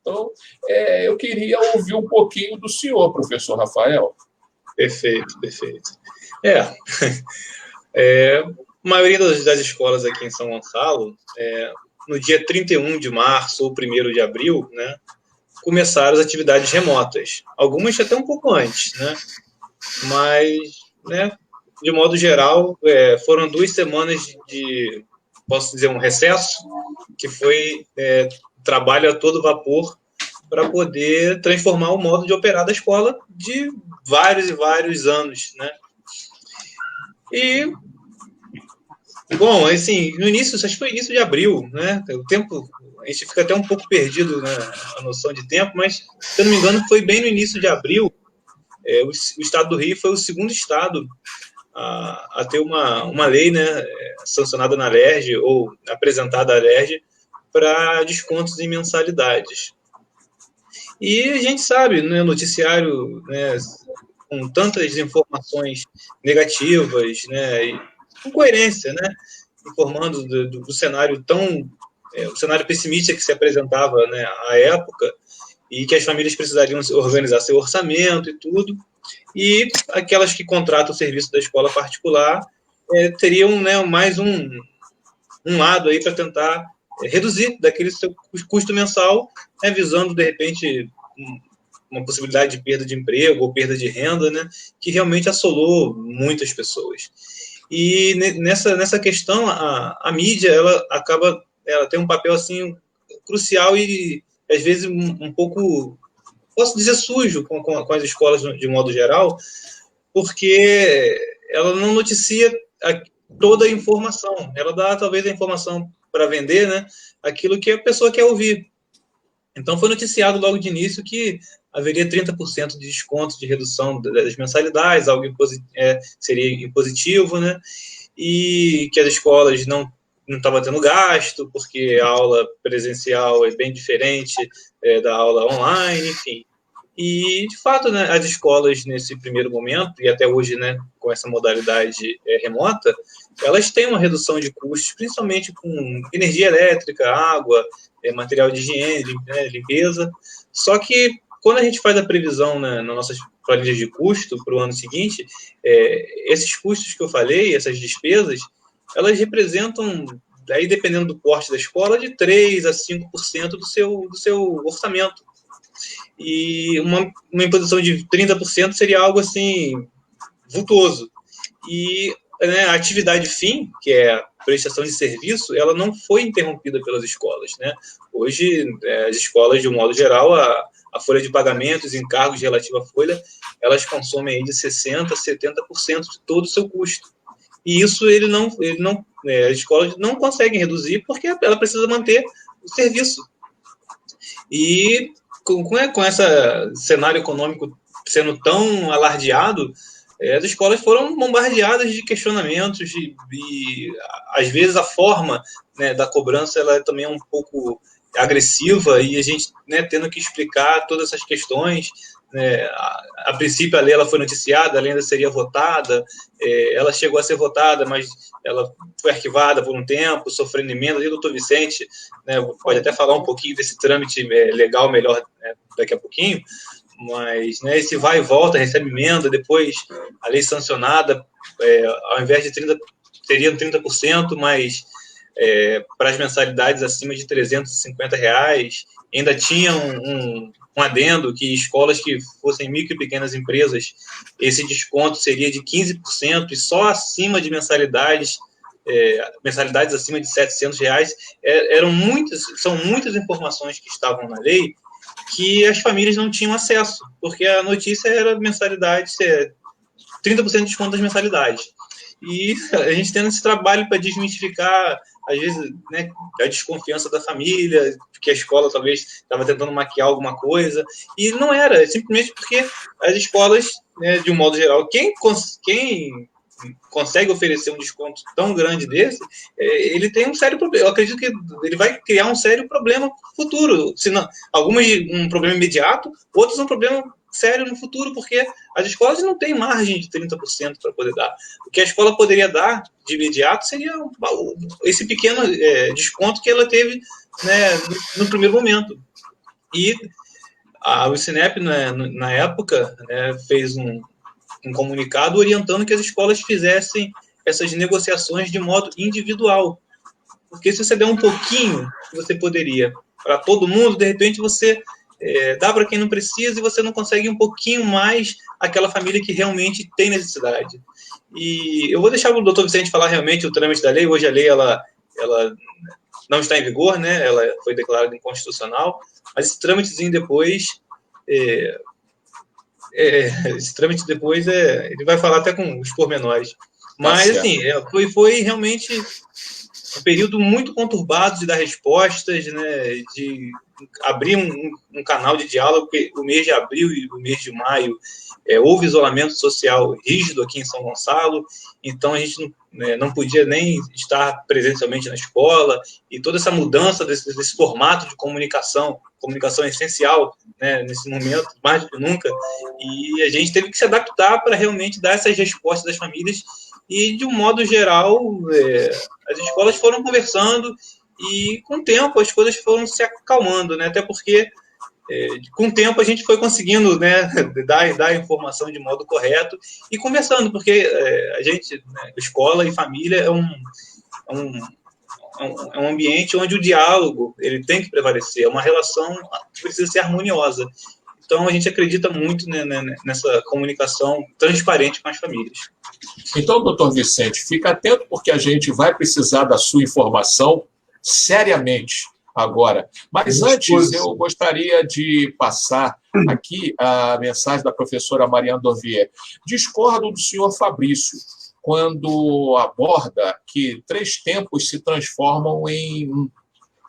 Então, eu queria ouvir um pouquinho do senhor, professor Rafael. Perfeito, perfeito. A maioria das escolas aqui em São Gonçalo, no dia 31 de março ou 1º de abril, né, começaram as atividades remotas. Algumas até um pouco antes, né? Mas, né, de modo geral, foram 2 semanas de, posso dizer, um recesso, que foi trabalho a todo vapor para poder transformar o modo de operar da escola de vários e vários anos, né? E, bom, assim, no início, acho que foi início de abril, né? O tempo, a gente fica até um pouco perdido na noção de tempo, mas, se eu não me engano, foi bem no início de abril. O estado do Rio foi o 2º estado a ter uma lei, né, sancionada na LERJ, ou apresentada à LERJ, para descontos em mensalidades. E a gente sabe, né, noticiário, né, com tantas informações negativas, né, e com coerência, né, informando do cenário o cenário pessimista que se apresentava, né, à época, e que as famílias precisariam organizar seu orçamento e tudo, e aquelas que contratam o serviço da escola particular teriam, né, mais um lado aí para tentar reduzir daquele seu custo mensal, né, visando, de repente, uma possibilidade de perda de emprego ou perda de renda, né, que realmente assolou muitas pessoas. E nessa questão, a mídia, ela tem um papel assim crucial e, às vezes, um pouco, posso dizer, sujo com as escolas de modo geral, porque ela não noticia toda a informação. Ela dá, talvez, a informação para vender, né, aquilo que a pessoa quer ouvir. Então, foi noticiado logo de início que haveria 30% de desconto de redução das mensalidades, algo seria impositivo, né, e que as escolas não estavam tendo gasto, porque a aula presencial é bem diferente da aula online, enfim. E, de fato, né, as escolas, nesse primeiro momento, e até hoje, né, com essa modalidade remota, elas têm uma redução de custos, principalmente com energia elétrica, água, material de higiene, limpeza. Só que, quando a gente faz a previsão, né, nas nossas planilhas de custo para o ano seguinte, esses custos que eu falei, essas despesas, elas representam, aí, dependendo do porte da escola, de 3% a 5% do seu orçamento. E uma imposição de 30% seria algo assim vultoso. E, né, a atividade fim, que é a prestação de serviço, ela não foi interrompida pelas escolas, né? Hoje, as escolas, de um modo geral, a folha de pagamentos, encargos relativos à folha, elas consomem aí de 60% a 70% de todo o seu custo. E isso as escolas não conseguem reduzir porque ela precisa manter o serviço. E com esse cenário econômico sendo tão alardeado, as escolas foram bombardeadas de questionamentos e às vezes a forma, né, da cobrança ela também é um pouco agressiva e a gente, né, tendo que explicar todas essas questões. A princípio a lei ela foi noticiada, a lei ainda seria votada, ela chegou a ser votada, mas ela foi arquivada por um tempo, sofrendo emenda. E o doutor Vicente, né, pode até falar um pouquinho desse trâmite legal melhor, né, daqui a pouquinho, mas, né, esse vai e volta, recebe emenda, depois a lei sancionada, ao invés de 30%, seriam 30%, mas para as mensalidades acima de R$350, ainda tinha um adendo que escolas que fossem micro e pequenas empresas, esse desconto seria de 15% e só acima de mensalidades acima de R$700. São muitas informações que estavam na lei que as famílias não tinham acesso, porque a notícia era mensalidade, 30% de desconto das mensalidades. E a gente tendo esse trabalho para desmistificar, às vezes, né, a desconfiança da família, que a escola talvez estava tentando maquiar alguma coisa, e não era, simplesmente porque as escolas, né, de um modo geral, quem consegue oferecer um desconto tão grande desse, ele tem um sério problema. Eu acredito que ele vai criar um sério problema futuro. Se não, algumas um problema imediato, outros um problema sério no futuro, porque as escolas não têm margem de 30% para poder dar. O que a escola poderia dar de imediato seria esse pequeno desconto que ela teve, né, no primeiro momento. E a UCINEP, na época, né, fez um comunicado orientando que as escolas fizessem essas negociações de modo individual. Porque se você der um pouquinho, você poderia para todo mundo, de repente você dá para quem não precisa e você não consegue um pouquinho mais aquela família que realmente tem necessidade. E eu vou deixar o doutor Vicente falar realmente o trâmite da lei. Hoje a lei ela não está em vigor, né? Ela foi declarada inconstitucional, mas esse trâmitezinho depois, ele vai falar até com os pormenores. Mas, assim, foi realmente um período muito conturbado de dar respostas, né, de abrir um canal de diálogo, porque o mês de abril e o mês de maio houve isolamento social rígido aqui em São Gonçalo, então a gente não podia nem estar presencialmente na escola, e toda essa mudança desse formato de comunicação é essencial, né, nesse momento, mais do que nunca, e a gente teve que se adaptar para realmente dar essas respostas às famílias. E, de um modo geral, as escolas foram conversando e, com o tempo, as coisas foram se acalmando, né? Até porque, com o tempo, a gente foi conseguindo, né, dar a informação de modo correto e conversando, porque a gente, né, escola e família é um ambiente onde o diálogo ele tem que prevalecer, é uma relação que precisa ser harmoniosa. Então, a gente acredita muito, né, nessa comunicação transparente com as famílias. Então, doutor Vicente, fica atento, porque a gente vai precisar da sua informação seriamente agora. Mas antes, eu gostaria de passar aqui a mensagem da professora Mariana Dorvier. Discordo do senhor Fabrício, quando aborda que 3 tempos se transformam em 1,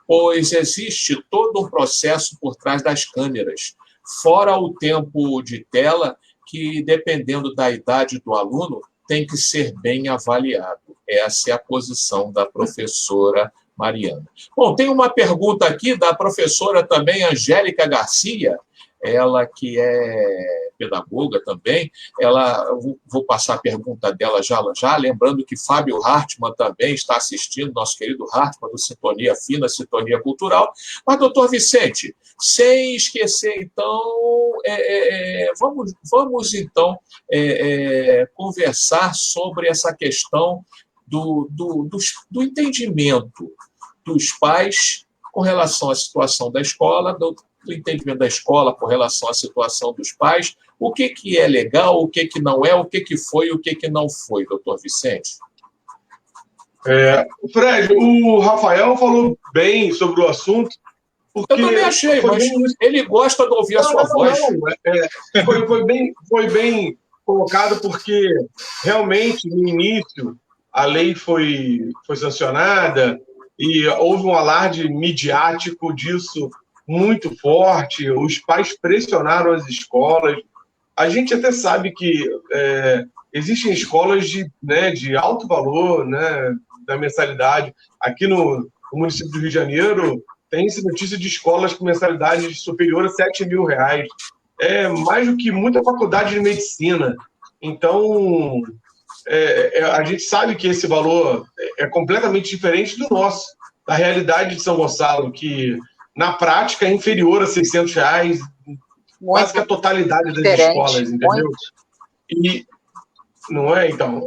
pois existe todo um processo por trás das câmeras, fora o tempo de tela, que, dependendo da idade do aluno, tem que ser bem avaliado. Essa é a posição da professora Mariana. Bom, tem uma pergunta aqui da professora também, Angélica Garcia, ela que é pedagoga também. Vou passar a pergunta dela já, lembrando que Fábio Hartmann também está assistindo, nosso querido Hartmann, do Sintonia Fina, Sintonia Cultural. Mas, doutor Vicente, sem esquecer, então, vamos então, conversar sobre essa questão do entendimento dos pais com relação à situação da escola, do entendimento da escola com relação à situação dos pais, o que é legal, o que não é, o que foi e o que não foi, doutor Vicente? Fred, o Rafael falou bem sobre o assunto. Eu também achei, mas ele gosta de ouvir a sua voz. Foi bem colocado, porque realmente, no início, a lei foi sancionada e houve um alarde midiático disso muito forte, os pais pressionaram as escolas. A gente até sabe que existem escolas de alto valor, né, da mensalidade. Aqui no município do Rio de Janeiro, tem-se notícia de escolas com mensalidade superior a R$7.000. É mais do que muita faculdade de medicina. Então, a gente sabe que esse valor é completamente diferente do nosso, da realidade de São Gonçalo, que na prática é inferior a R$600, quase que a totalidade das escolas, entendeu? E não é, então.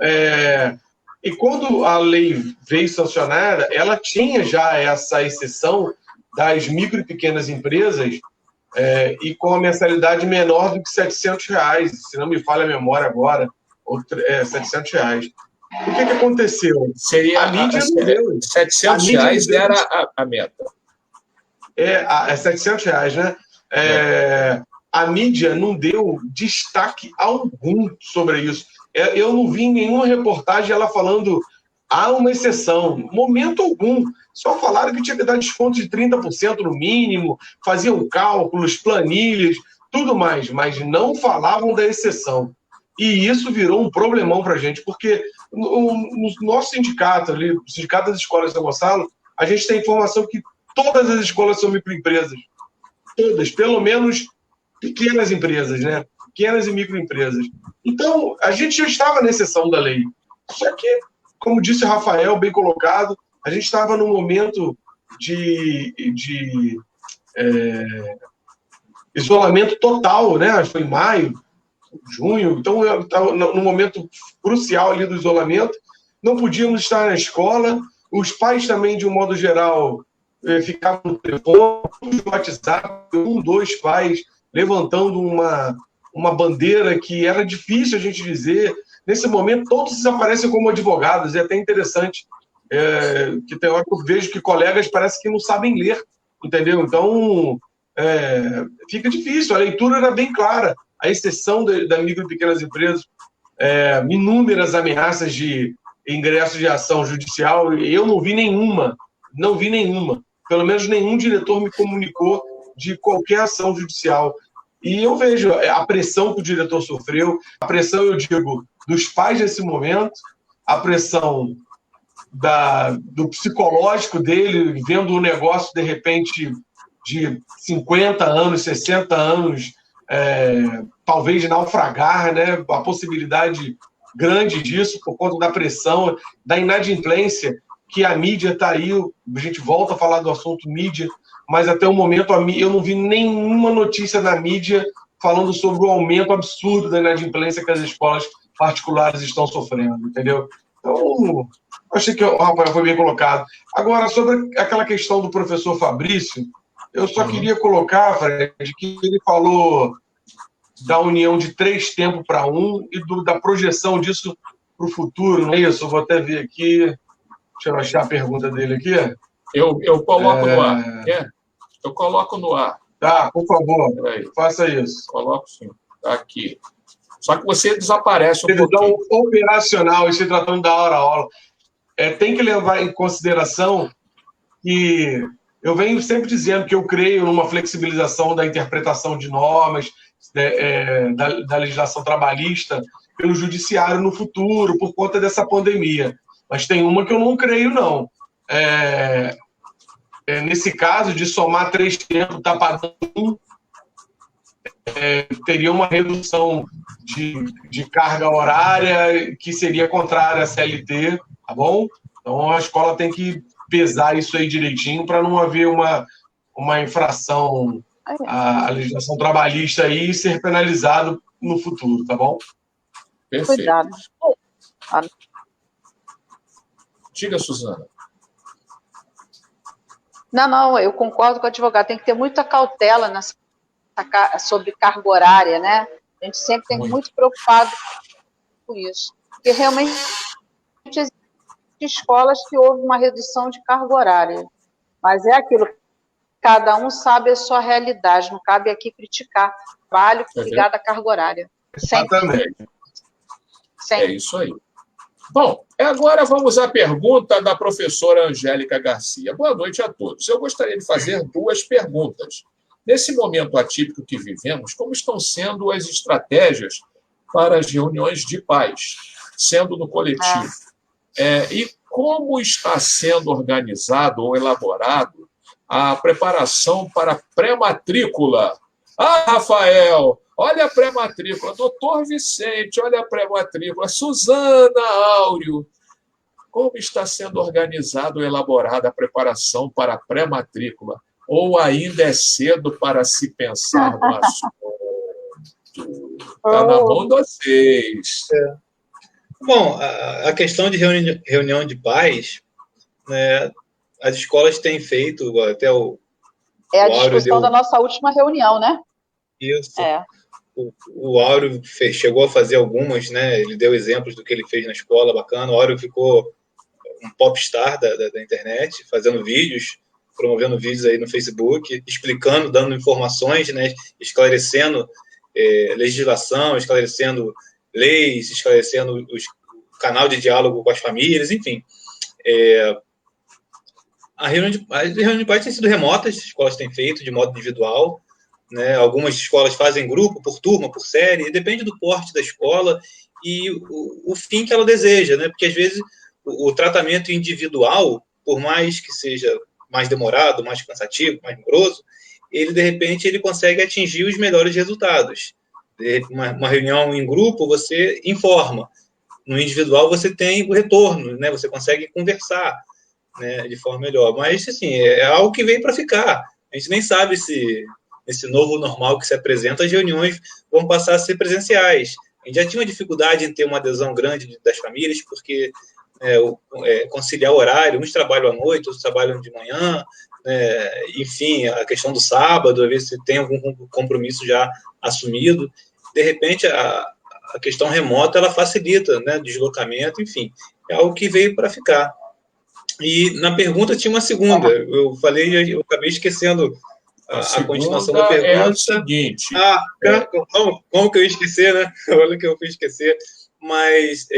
E quando a lei veio sancionada, ela tinha já essa exceção das micro e pequenas empresas e com a mensalidade menor do que R$700, se não me falha a memória agora, R$700. O que aconteceu? Seria a mídia não deu. R$700 era a meta. R$700, né? A mídia não deu destaque algum sobre isso. Eu não vi nenhuma reportagem ela falando há uma exceção, momento algum. Só falaram que tinha que dar desconto de 30% no mínimo, faziam cálculos, planilhas, tudo mais, mas não falavam da exceção. E isso virou um problemão para a gente, porque no nosso sindicato, ali, o Sindicato das Escolas de São Gonçalo, a gente tem informação que todas as escolas são microempresas. Todas, pelo menos pequenas empresas, né? Pequenas e microempresas. Então, a gente já estava na exceção da lei. Só que, como disse o Rafael, bem colocado, a gente estava num momento de isolamento total, né? Foi em maio, junho, então eu estava num momento crucial ali do isolamento, não podíamos estar na escola, os pais também, de um modo geral, ficavam no telefone, no WhatsApp, 2 pais levantando uma bandeira que era difícil a gente dizer. Nesse momento, todos desaparecem como advogados, é até interessante, que tem hora que eu vejo que colegas parecem que não sabem ler, entendeu? Então, fica difícil, a leitura era bem clara, a exceção da micro e pequenas empresas, inúmeras ameaças de ingresso de ação judicial, e eu não vi nenhuma, pelo menos nenhum diretor me comunicou de qualquer ação judicial. E eu vejo a pressão que o diretor sofreu, a pressão, eu digo, dos pais nesse momento, a pressão do psicológico dele, vendo o negócio, de repente, de 50 anos, 60 anos, talvez naufragar, né? A possibilidade grande disso, por conta da pressão, da inadimplência, que a mídia está aí, a gente volta a falar do assunto mídia, mas até o momento eu não vi nenhuma notícia na mídia falando sobre o aumento absurdo da inadimplência que as escolas particulares estão sofrendo, entendeu? Então, achei que o Rafael foi bem colocado. Agora, sobre aquela questão do professor Fabrício, eu só queria colocar, Fred, que ele falou da união de 3 tempos para 1 e da projeção disso para o futuro, não é isso? Eu vou até ver aqui, deixa eu achar a pergunta dele aqui. Eu coloco no ar. Eu coloco no ar. Tá, por favor, faça isso. Coloco sim. Tá aqui. Só que você desaparece um pouquinho. Operacional, e se tratando da hora a aula. Tem que levar em consideração que eu venho sempre dizendo que eu creio numa flexibilização da interpretação de normas, da legislação trabalhista pelo judiciário no futuro, por conta dessa pandemia. Mas tem uma que eu não creio, não. Nesse caso, de somar 3 tempos, tá pagando 1, teria uma redução de carga horária que seria contrária à CLT, tá bom? Então, a escola tem que pesar isso aí direitinho para não haver uma infração à legislação trabalhista aí e ser penalizado no futuro, tá bom? Perfeito. Cuidado. Diga, Suzana. Não, eu concordo com o advogado. Tem que ter muita cautela sobre carga horária, né? A gente sempre tem muito preocupado com isso. Porque realmente existem escolas que houve uma redução de carga horária. Mas é aquilo, cada um sabe a sua realidade. Não cabe aqui criticar o trabalho ligado à carga horária. Exatamente. É isso aí. Bom, agora vamos à pergunta da professora Angélica Garcia. Boa noite a todos. Eu gostaria de fazer 2 perguntas. Nesse momento atípico que vivemos, como estão sendo as estratégias para as reuniões de pais, sendo no coletivo? E como está sendo organizado ou elaborado a preparação para a pré-matrícula? Rafael, olha a pré-matrícula. Doutor Vicente, olha a pré-matrícula. Suzana Áureo. Como está sendo organizada ou elaborada a preparação para a pré-matrícula? Ou ainda é cedo para se pensar no assunto? Está na mão de vocês. Bom, a questão de reunião de pais, né, as escolas têm feito, até o a discussão da nossa última reunião, né? Isso. O Áureo chegou a fazer algumas, né? Ele deu exemplos do que ele fez na escola, bacana. O Áureo ficou um popstar da internet, fazendo vídeos, promovendo vídeos aí no Facebook, explicando, dando informações, né? Esclarecendo legislação, esclarecendo leis, esclarecendo o canal de diálogo com as famílias, enfim. As reuniões de pais têm sido remotas, as escolas têm feito de modo individual, né? Algumas escolas fazem grupo, por turma, por série, depende do porte da escola e o fim que ela deseja, né? Porque às vezes o tratamento individual, por mais que seja mais demorado, mais cansativo, mais moroso, ele, de repente, ele consegue atingir os melhores resultados. Uma reunião em grupo, você informa. No individual, você tem o retorno, né? Você consegue conversar, né, de forma melhor. Mas, assim, é algo que veio para ficar. A gente nem sabe se esse novo normal que se apresenta, as reuniões vão passar a ser presenciais. A gente já tinha uma dificuldade em ter uma adesão grande das famílias, porque conciliar o horário, uns trabalham à noite, outros trabalham de manhã, enfim, a questão do sábado, às vezes você tem algum compromisso já assumido. De repente, a questão remota, ela facilita, né, deslocamento, enfim, é algo que veio para ficar. E na pergunta tinha uma segunda, eu acabei esquecendo a continuação da pergunta. É o seguinte... Como que eu ia esquecer, né? Olha que eu fui esquecer. Mas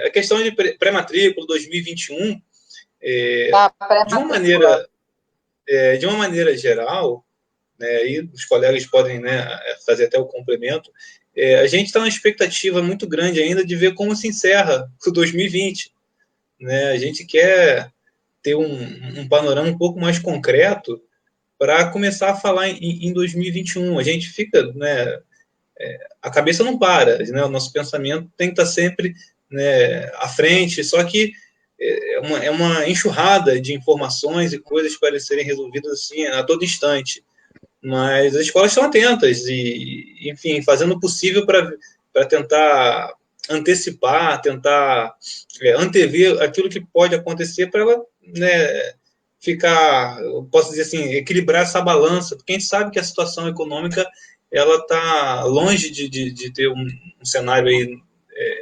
a questão de pré-matrícula 2021, de uma maneira geral, né, e os colegas podem, né, fazer até o complemento, a gente está numa expectativa muito grande ainda de ver como se encerra o 2020. Né? A gente quer ter um panorama um pouco mais concreto para começar a falar em 2021. A gente fica, né, a cabeça não para, né? O nosso pensamento tem que estar sempre, né, à frente, só que é uma enxurrada de informações e coisas para serem resolvidas assim, a todo instante. Mas as escolas estão atentas e, enfim, fazendo o possível para tentar antecipar, tentar antever aquilo que pode acontecer para ela, né, ficar, eu posso dizer assim, equilibrar essa balança, porque a gente sabe que a situação econômica ela está longe de ter um cenário aí,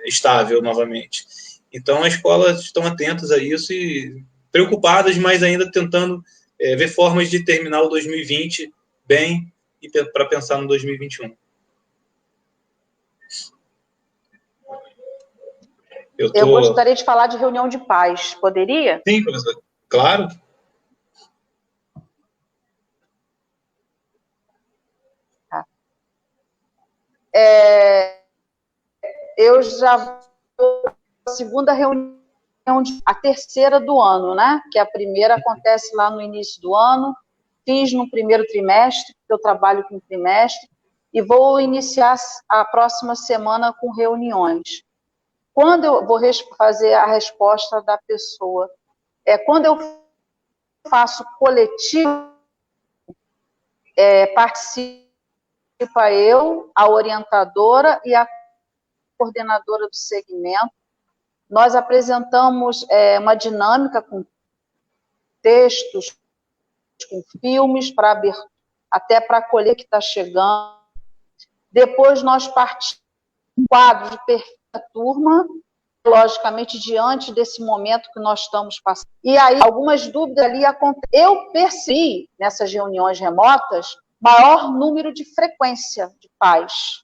estável novamente. Então, as escolas estão atentas a isso e preocupadas, mas ainda tentando ver formas de terminar o 2020 bem e para pensar no 2021. Eu gostaria de falar de reunião de pais. Poderia? Sim, professor. Claro. Eu já vou a segunda reunião, a terceira do ano, né? Que a primeira acontece lá no início do ano. Fiz no primeiro trimestre, porque eu trabalho com trimestre, e vou iniciar a próxima semana com reuniões. Quando eu vou fazer a resposta da pessoa, quando eu faço coletivo, participa eu, a orientadora e a coordenadora do segmento. Nós apresentamos uma dinâmica com textos, com filmes, até para acolher que está chegando. Depois nós partimos do quadro de perfil da turma, logicamente, diante desse momento que nós estamos passando. E aí, algumas dúvidas ali acontecem. Eu percebi, nessas reuniões remotas, maior número de frequência de pais.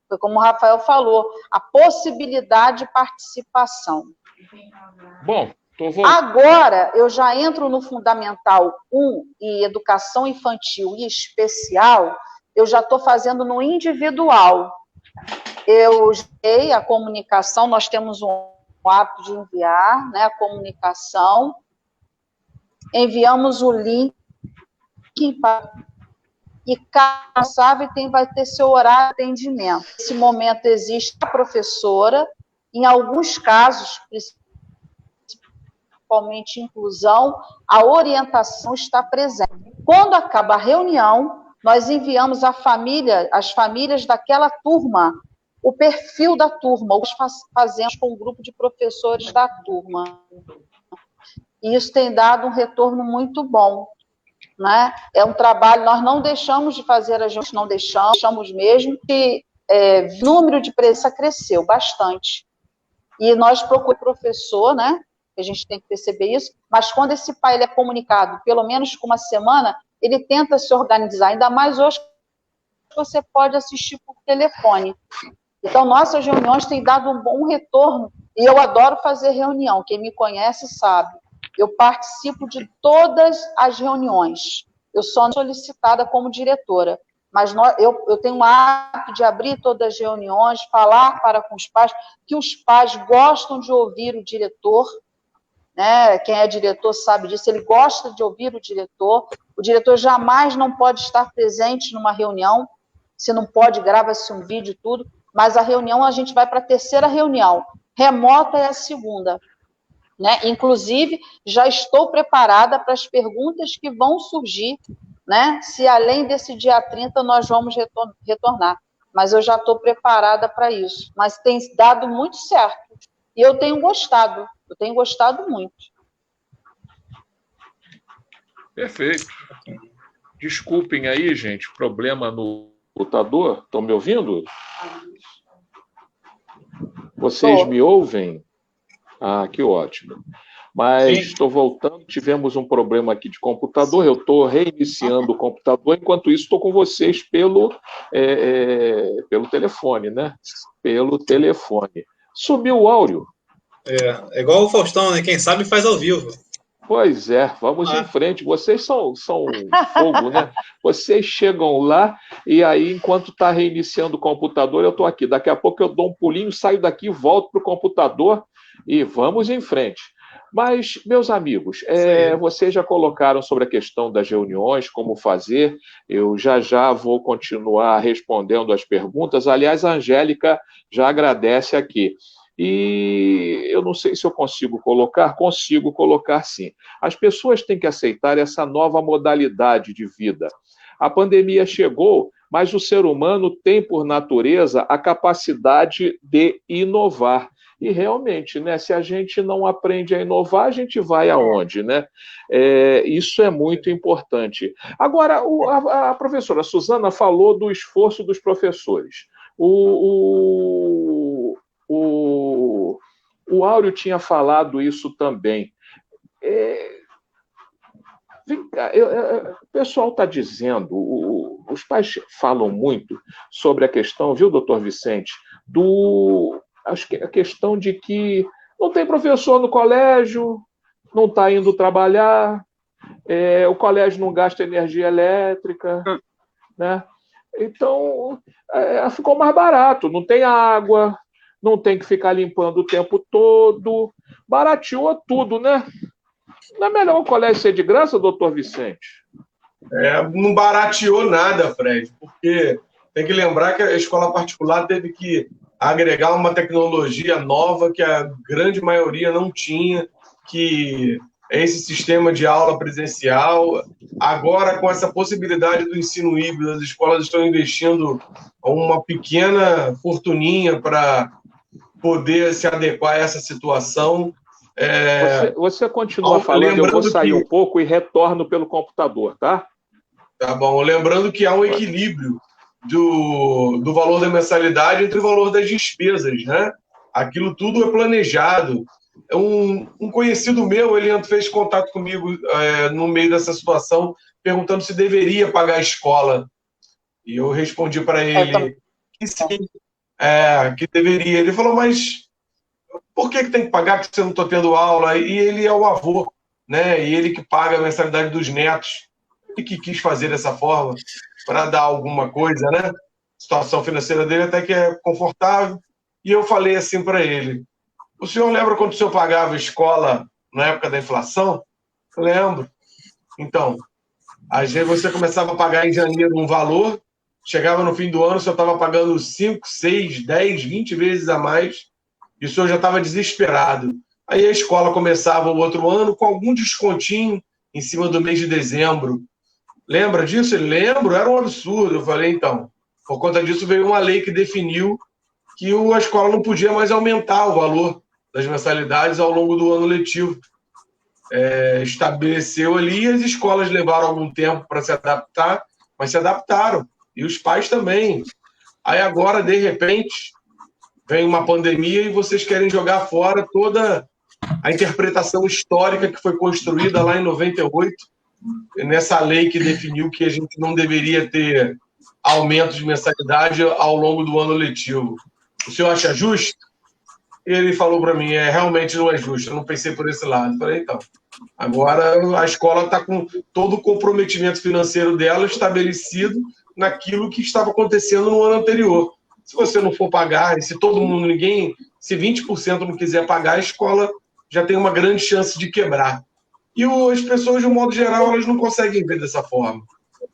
Foi como o Rafael falou, a possibilidade de participação. Bom, agora eu já entro no Fundamental 1 e Educação Infantil e Especial, eu já estou fazendo no individual. Eu usei a comunicação, nós temos um hábito de enviar, né, a comunicação, enviamos o link e cada sábado vai ter seu horário de atendimento. Nesse momento existe a professora, em alguns casos, principalmente inclusão, a orientação está presente. Quando acaba a reunião, nós enviamos as famílias daquela turma, o perfil da turma, o que fazemos com o grupo de professores da turma. E isso tem dado um retorno muito bom. Né? É um trabalho, nós não deixamos de fazer, a gente não deixamos mesmo, que o número de presença cresceu bastante. E nós procuramos professor, né? A gente tem que perceber isso, mas quando esse pai ele é comunicado, pelo menos com uma semana, ele tenta se organizar, ainda mais hoje você pode assistir por telefone. Então, nossas reuniões têm dado um bom retorno, e eu adoro fazer reunião, quem me conhece sabe. Eu participo de todas as reuniões. Eu sou solicitada como diretora, mas eu tenho o hábito de abrir todas as reuniões, falar com os pais, que os pais gostam de ouvir o diretor, né? Quem é diretor sabe disso, ele gosta de ouvir o diretor jamais não pode estar presente numa reunião, se não pode, grava-se um vídeo, tudo, mas a reunião, a gente vai para a terceira reunião, remota é a segunda, né? Inclusive, já estou preparada para as perguntas que vão surgir, né? Se além desse dia 30 nós vamos retornar, mas eu já estou preparada para isso, mas tem dado muito certo, e eu tenho gostado muito. Perfeito. Desculpem aí, gente, problema no computador. Estão me ouvindo? Vocês me ouvem? Ah, que ótimo. Mas estou voltando, tivemos um problema aqui de computador, eu estou reiniciando o computador, enquanto isso estou com vocês pelo telefone, né? Pelo telefone. Sumiu o áudio. É igual o Faustão, né? Quem sabe faz ao vivo. Pois é, vamos em frente. Vocês são fogo, né? Vocês chegam lá e aí, enquanto está reiniciando o computador, eu estou aqui. Daqui a pouco eu dou um pulinho, saio daqui, volto para o computador e vamos em frente. Mas, meus amigos, vocês já colocaram sobre a questão das reuniões, como fazer. Eu já vou continuar respondendo as perguntas. Aliás, a Angélica já agradece aqui. E eu não sei se eu consigo colocar sim. As pessoas têm que aceitar essa nova modalidade de vida. A pandemia chegou, mas o ser humano tem, por natureza, a capacidade de inovar. E realmente, né, se a gente não aprende a inovar, a gente vai aonde, né? Isso é muito importante. Agora, a professora Suzana falou do esforço dos professores. O Áureo tinha falado isso também. Vem cá, o pessoal está dizendo, os pais falam muito sobre a questão, viu, doutor Vicente, a questão de que não tem professor no colégio, não está indo trabalhar, o colégio não gasta energia elétrica, né? Então, ficou mais barato, não tem água, não tem que ficar limpando o tempo todo, barateou tudo, né? Não é melhor o colégio ser de graça, doutor Vicente? Não barateou nada, Fred, porque tem que lembrar que a escola particular teve que agregar uma tecnologia nova que a grande maioria não tinha, que é esse sistema de aula presencial. Agora, com essa possibilidade do ensino híbrido, as escolas estão investindo uma pequena fortuninha para poder se adequar a essa situação. Você continua falando, eu vou sair um pouco e retorno pelo computador, tá? Tá bom. Lembrando que há um equilíbrio do valor da mensalidade entre o valor das despesas, né? Aquilo tudo é planejado. Um conhecido meu, ele fez contato comigo no meio dessa situação, perguntando se deveria pagar a escola. E eu respondi para ele que sim, que deveria. Ele falou, mas por que tem que pagar, que você não está tendo aula? E ele é o avô, né? E ele que paga a mensalidade dos netos. Ele que quis fazer dessa forma para dar alguma coisa, né? A situação financeira dele até que é confortável. E eu falei assim para ele, o senhor lembra quando o senhor pagava a escola na época da inflação? Eu lembro. Então, às vezes você começava a pagar em janeiro um valor, chegava no fim do ano, o senhor estava pagando 5, 6, 10, 20 vezes a mais, e o senhor já estava desesperado. Aí a escola começava o outro ano com algum descontinho em cima do mês de dezembro. Lembra disso? Ele lembra? Era um absurdo. Eu falei, então, por conta disso veio uma lei que definiu que a escola não podia mais aumentar o valor das mensalidades ao longo do ano letivo. Estabeleceu ali, as escolas levaram algum tempo para se adaptar, mas se adaptaram. E os pais também. Aí agora, de repente, vem uma pandemia e vocês querem jogar fora toda a interpretação histórica que foi construída lá em 98, nessa lei que definiu que a gente não deveria ter aumento de mensalidade ao longo do ano letivo. O senhor acha justo? Ele falou para mim, realmente não é justo, eu não pensei por esse lado. Eu falei, então, agora a escola está com todo o comprometimento financeiro dela estabelecido naquilo que estava acontecendo no ano anterior. Se você não for pagar, e se todo mundo, se 20% não quiser pagar, a escola já tem uma grande chance de quebrar. E as pessoas, de um modo geral, elas não conseguem ver dessa forma.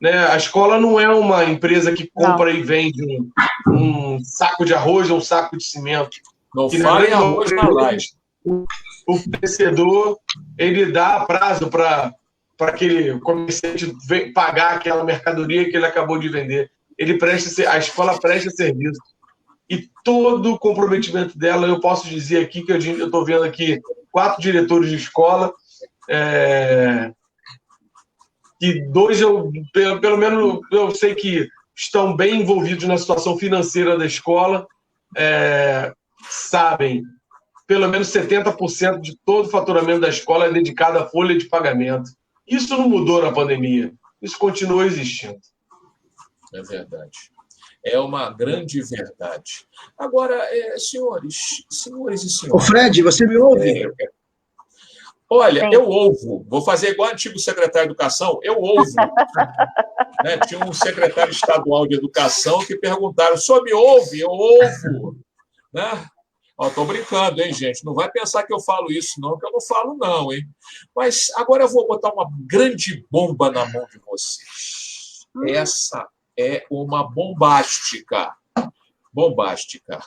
Né? A escola não é uma empresa que compra e vende um saco de arroz ou um saco de cimento. Não fala em arroz na live. O fornecedor, ele dá prazo para aquele comerciante pagar aquela mercadoria que ele acabou de vender. A escola presta serviço. E todo o comprometimento dela, eu posso dizer aqui que eu estou vendo aqui 4 diretores de escola, e 2, pelo menos, eu sei que estão bem envolvidos na situação financeira da escola, sabem, pelo menos 70% de todo o faturamento da escola é dedicado à folha de pagamento. Isso não mudou na pandemia, isso continua existindo. É verdade. É uma grande verdade. Agora, senhores e senhoras... Ô, Fred, você me ouve? Olha, eu ouvo. Vou fazer igual o antigo secretário de Educação, eu ouvo. Né? Tinha um secretário estadual de Educação que perguntaram, o senhor me ouve? Eu ouvo. Né? Estou brincando, hein, gente? Não vai pensar que eu falo isso, não, que eu não falo, não, hein? Mas agora eu vou botar uma grande bomba na mão de vocês. Essa é uma bombástica. Bombástica.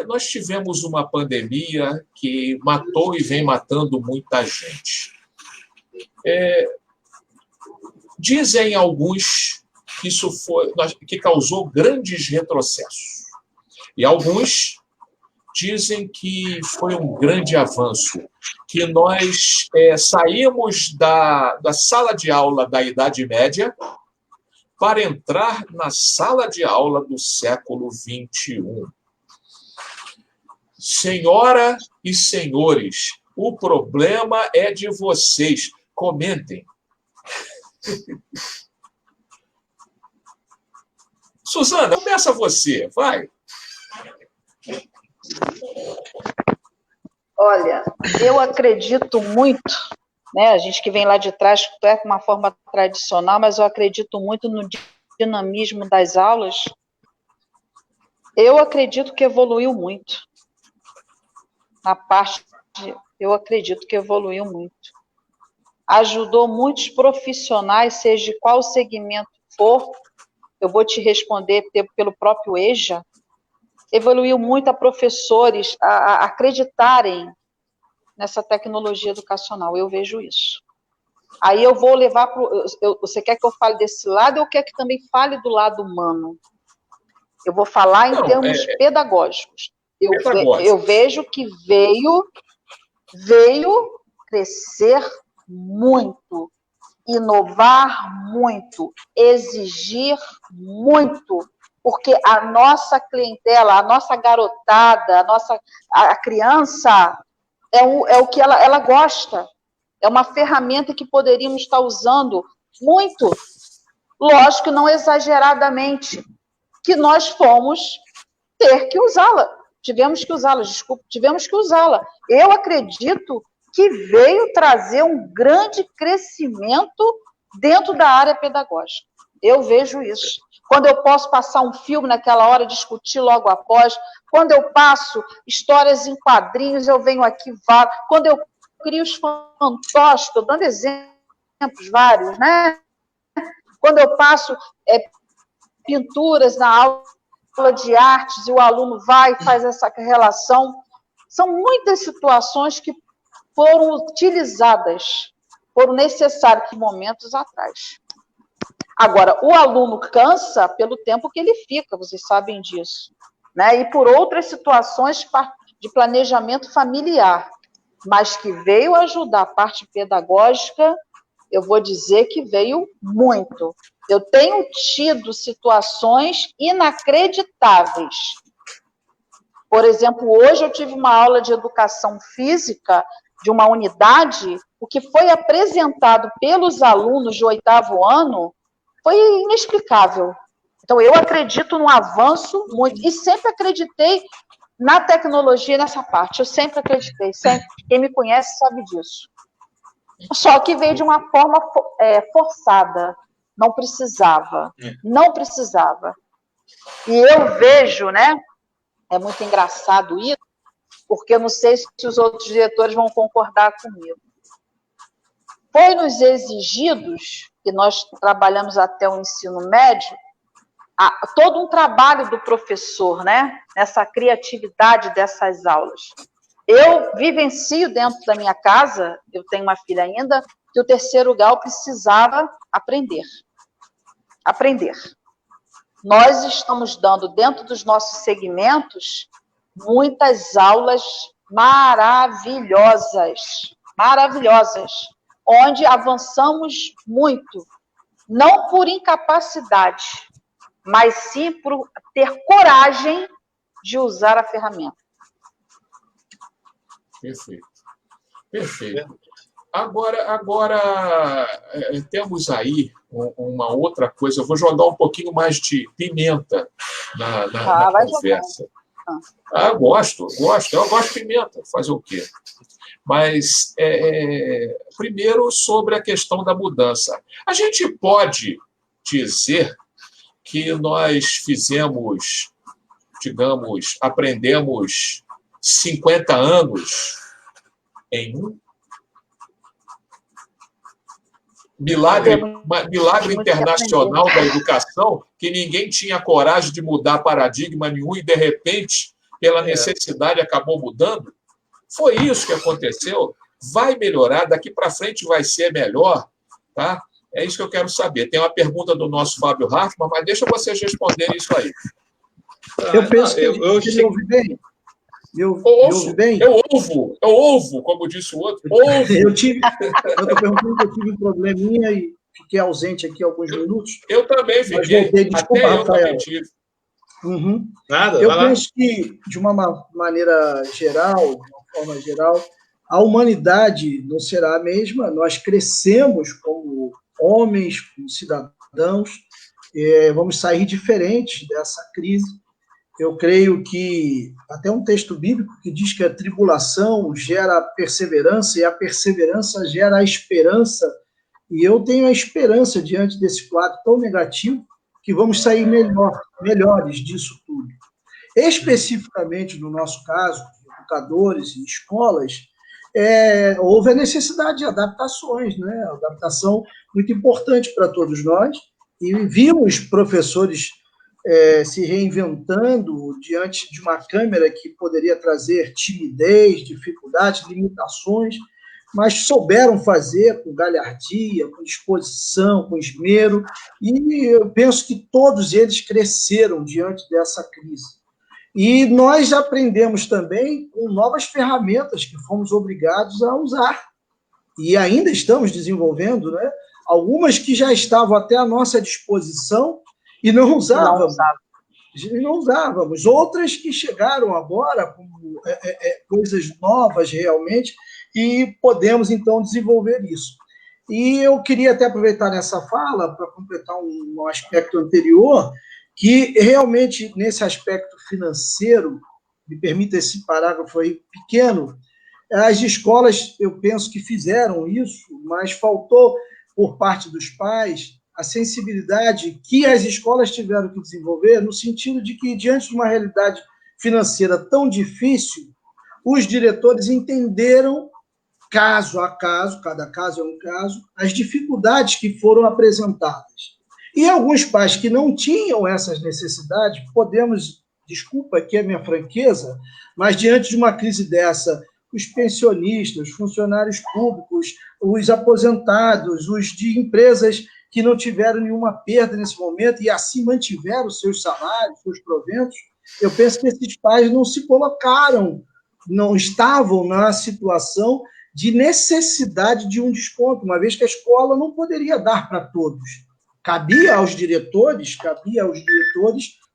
Nós tivemos uma pandemia que matou e vem matando muita gente. Dizem alguns que isso que causou grandes retrocessos. E alguns dizem que foi um grande avanço, que nós saímos da sala de aula da Idade Média para entrar na sala de aula do século XXI. Senhora e senhores, o problema é de vocês. Comentem. Suzana, começa você, vai. Olha, eu acredito muito, né? A gente que vem lá de trás, com uma forma tradicional, mas eu acredito muito no dinamismo das aulas. Eu acredito que evoluiu muito. Eu acredito que evoluiu muito. Ajudou muitos profissionais, seja de qual segmento for, eu vou te responder pelo próprio EJA, evoluiu muito a professores a acreditarem nessa tecnologia educacional, eu vejo isso. Aí eu vou levar para... Você quer que eu fale desse lado ou quer que também fale do lado humano? Eu vou falar em termos pedagógicos. Eu vejo que veio crescer muito, inovar muito, exigir muito, porque a nossa clientela, a nossa garotada, a criança é o que ela gosta. É uma ferramenta que poderíamos estar usando muito, lógico, não exageradamente, que nós fomos ter que usá-la. Tivemos que usá-la. Eu acredito que veio trazer um grande crescimento dentro da área pedagógica. Eu vejo isso. Quando eu posso passar um filme naquela hora, discutir logo após, quando eu passo histórias em quadrinhos, eu venho aqui, quando eu crio os fantoches, estou dando exemplos vários, né? Quando eu passo pinturas na aula de artes e o aluno vai e faz essa relação, são muitas situações que foram utilizadas, foram necessárias momentos atrás. Agora, o aluno cansa pelo tempo que ele fica, vocês sabem disso, né? E por outras situações de planejamento familiar, mas que veio ajudar a parte pedagógica, eu vou dizer que veio muito. Eu tenho tido situações inacreditáveis. Por exemplo, hoje eu tive uma aula de educação física de uma unidade, o que foi apresentado pelos alunos de 8º ano foi inexplicável. Então, eu acredito no avanço muito, e sempre acreditei na tecnologia nessa parte, eu sempre acreditei, sempre. Quem me conhece sabe disso. Só que veio de uma forma forçada, não precisava. E eu vejo, né, é muito engraçado isso, porque eu não sei se os outros diretores vão concordar comigo. Foi-nos exigidos, e nós trabalhamos até o ensino médio, todo um trabalho do professor, né? Nessa criatividade dessas aulas. Eu vivencio dentro da minha casa, eu tenho uma filha ainda, que o terceiro grau precisava aprender. Aprender. Nós estamos dando, dentro dos nossos segmentos, muitas aulas maravilhosas, onde avançamos muito, não por incapacidade, mas sim por ter coragem de usar a ferramenta. Perfeito. Perfeito. Agora temos aí uma outra coisa. Eu vou jogar um pouquinho mais de pimenta na conversa. Eu gosto de pimenta. Fazer o quê? Mas, primeiro, sobre a questão da mudança. A gente pode dizer que nós fizemos, digamos, aprendemos 50 anos em um? Milagre internacional da educação, que ninguém tinha coragem de mudar paradigma nenhum e, de repente, pela necessidade, acabou mudando? Foi isso que aconteceu? Vai melhorar? Daqui para frente vai ser melhor? Tá? É isso que eu quero saber. Tem uma pergunta do nosso Fábio Hartmann, mas deixa vocês responderem isso aí. Eu penso que eu ouvi bem. Eu ouvo, como disse o outro. Ouvo. Eu estou perguntando que eu tive um probleminha e fiquei ausente aqui alguns minutos. Eu também fiquei. Desculpa, até Rafael. Eu também tive. Uhum. Nada, eu penso que, de uma maneira geral, de uma forma geral, a humanidade não será a mesma. Nós crescemos como homens, como cidadãos, vamos sair diferentes dessa crise. Eu creio que até um texto bíblico que diz que a tribulação gera perseverança e a perseverança gera a esperança. E eu tenho a esperança diante desse quadro tão negativo que vamos sair melhores disso tudo. Especificamente no nosso caso, educadores e escolas, houve a necessidade de adaptações, né? Adaptação muito importante para todos nós. E vimos professores se reinventando diante de uma câmera que poderia trazer timidez, dificuldades, limitações, mas souberam fazer com galhardia, com disposição, com esmero, e eu penso que todos eles cresceram diante dessa crise. E nós aprendemos também com novas ferramentas que fomos obrigados a usar, e ainda estamos desenvolvendo, né? Algumas que já estavam até à nossa disposição, e não usávamos. Outras que chegaram agora como coisas novas realmente, e podemos, então, desenvolver isso. E eu queria até aproveitar nessa fala para completar um aspecto anterior, que realmente, nesse aspecto financeiro, me permita esse parágrafo aí pequeno, as escolas, eu penso que fizeram isso, mas faltou, por parte dos pais, a sensibilidade que as escolas tiveram que desenvolver, no sentido de que, diante de uma realidade financeira tão difícil, os diretores entenderam, caso a caso, cada caso é um caso, as dificuldades que foram apresentadas. E alguns pais que não tinham essas necessidades, desculpa aqui a minha franqueza, mas diante de uma crise dessa, os pensionistas, os funcionários públicos, os aposentados, os de empresas que não tiveram nenhuma perda nesse momento e assim mantiveram seus salários, seus proventos, eu penso que esses pais não se colocaram, não estavam na situação de necessidade de um desconto, uma vez que a escola não poderia dar para todos. Cabia aos diretores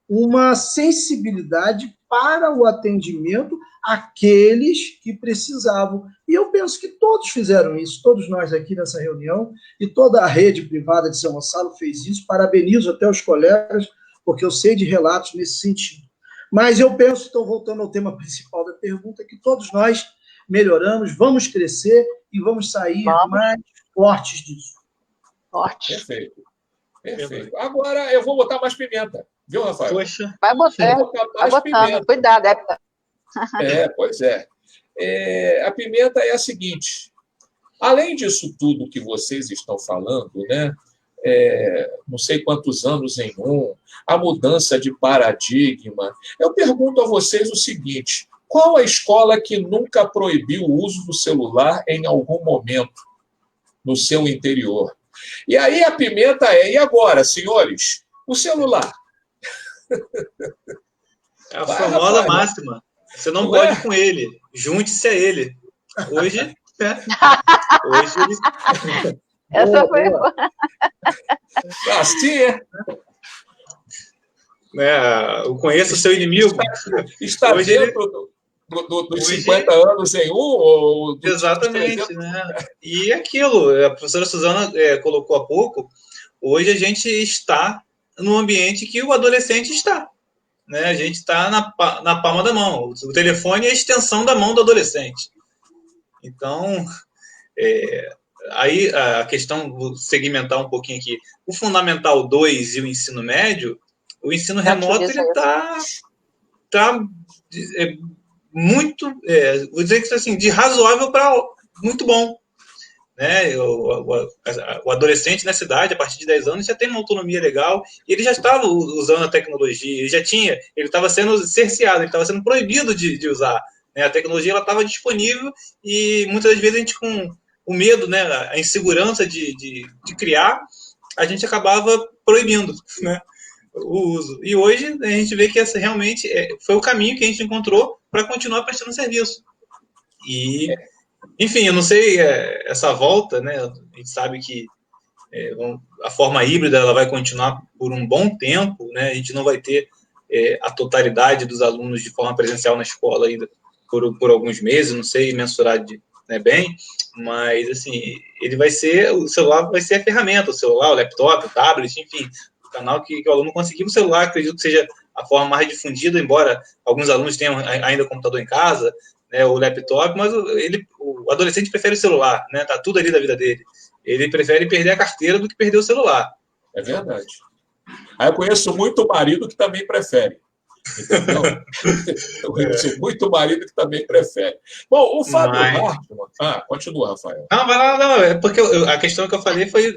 uma sensibilidade para o atendimento àqueles que precisavam. E eu penso que todos fizeram isso, todos nós aqui nessa reunião, e toda a rede privada de São Gonçalo fez isso. Parabenizo até os colegas, porque eu sei de relatos nesse sentido. Mas eu penso, estou voltando ao tema principal da pergunta, que todos nós melhoramos, vamos crescer e vamos sair mais fortes disso. Fortes. Perfeito. Agora eu vou botar mais pimenta. Viu, Rafael? Poxa. Vai botar mais pimenta. Cuidado, Pois é. A Pimenta é a seguinte, além disso tudo que vocês estão falando, né? Não sei quantos anos em a mudança de paradigma, eu pergunto a vocês o seguinte, qual a escola que nunca proibiu o uso do celular em algum momento no seu interior? E aí a Pimenta e agora, senhores? O celular. É a famosa máxima. Você não pode ir com ele. Junte-se a ele. Hoje, Hoje ele... Essa foi boa. Assim é. Eu conheço o seu inimigo. Está hoje dentro dos 50 anos em ou exatamente, né? E aquilo, a professora Suzana colocou há pouco, hoje a gente está no ambiente que o adolescente está. Né? A gente está na palma da mão. O telefone é a extensão da mão do adolescente. Então, aí a questão, vou segmentar um pouquinho aqui, o Fundamental 2 e o ensino médio, o ensino remoto ele tá muito, vou dizer que assim, de razoável para muito bom. Né? O adolescente nessa idade, a partir de 10 anos, já tem uma autonomia legal, e ele já estava usando a tecnologia, ele estava sendo cerceado, ele estava sendo proibido de usar. Né? A tecnologia ela estava disponível, e muitas das vezes a gente, com o medo, né, a insegurança de criar, a gente acabava proibindo, né, o uso. E hoje a gente vê que essa realmente foi o caminho que a gente encontrou para continuar prestando serviço. E, enfim, eu não sei, essa volta, né, a gente sabe que a forma híbrida ela vai continuar por um bom tempo, né, a gente não vai ter a totalidade dos alunos de forma presencial na escola ainda por alguns meses, não sei mensurar bem, mas assim, o celular vai ser a ferramenta, o celular, o laptop, o tablet, enfim, o canal que o aluno conseguir. O celular, acredito que seja a forma mais difundida, embora alguns alunos tenham ainda computador em casa, né, o laptop, mas o adolescente prefere o celular, né, tá tudo ali da vida dele. Ele prefere perder a carteira do que perder o celular. É verdade. Aí eu conheço muito marido que também prefere. Entendeu? Eu conheço muito marido que também prefere. Bom, o Fábio Hartmann... continua, Rafael. Não, vai lá, não. É porque a questão que eu falei foi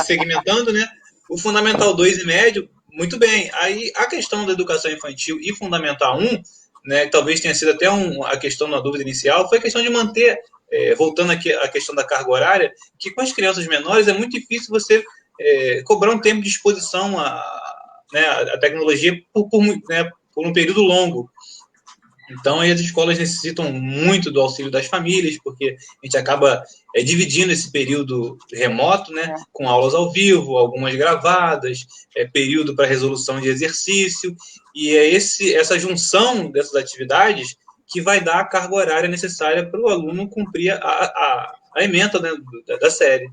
segmentando, né? O Fundamental 2 e médio, muito bem. Aí a questão da educação infantil e Fundamental 1, né, talvez tenha sido até a questão na dúvida inicial, foi a questão de manter, voltando aqui à questão da carga horária, que com as crianças menores é muito difícil você cobrar um tempo de exposição à tecnologia por um período longo. Então, aí as escolas necessitam muito do auxílio das famílias, porque a gente acaba dividindo esse período remoto, né, com aulas ao vivo, algumas gravadas, período para resolução de exercício, e é essa junção dessas atividades que vai dar a carga horária necessária para o aluno cumprir a ementa, né, da série.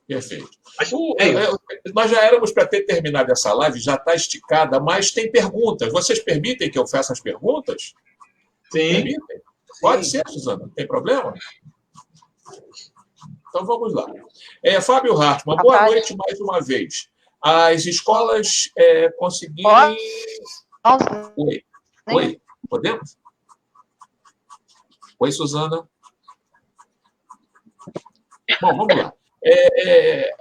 Perfeito. Nós já éramos para ter terminado essa live, já está esticada, mas tem perguntas. Vocês permitem que eu faça as perguntas? Sim. Permitem? Pode ser, Suzana, não tem problema? Então vamos lá. Fábio Hartmann, boa noite mais uma vez. As escolas conseguirem... Oi, podemos? Oi, Suzana. Bom, vamos lá.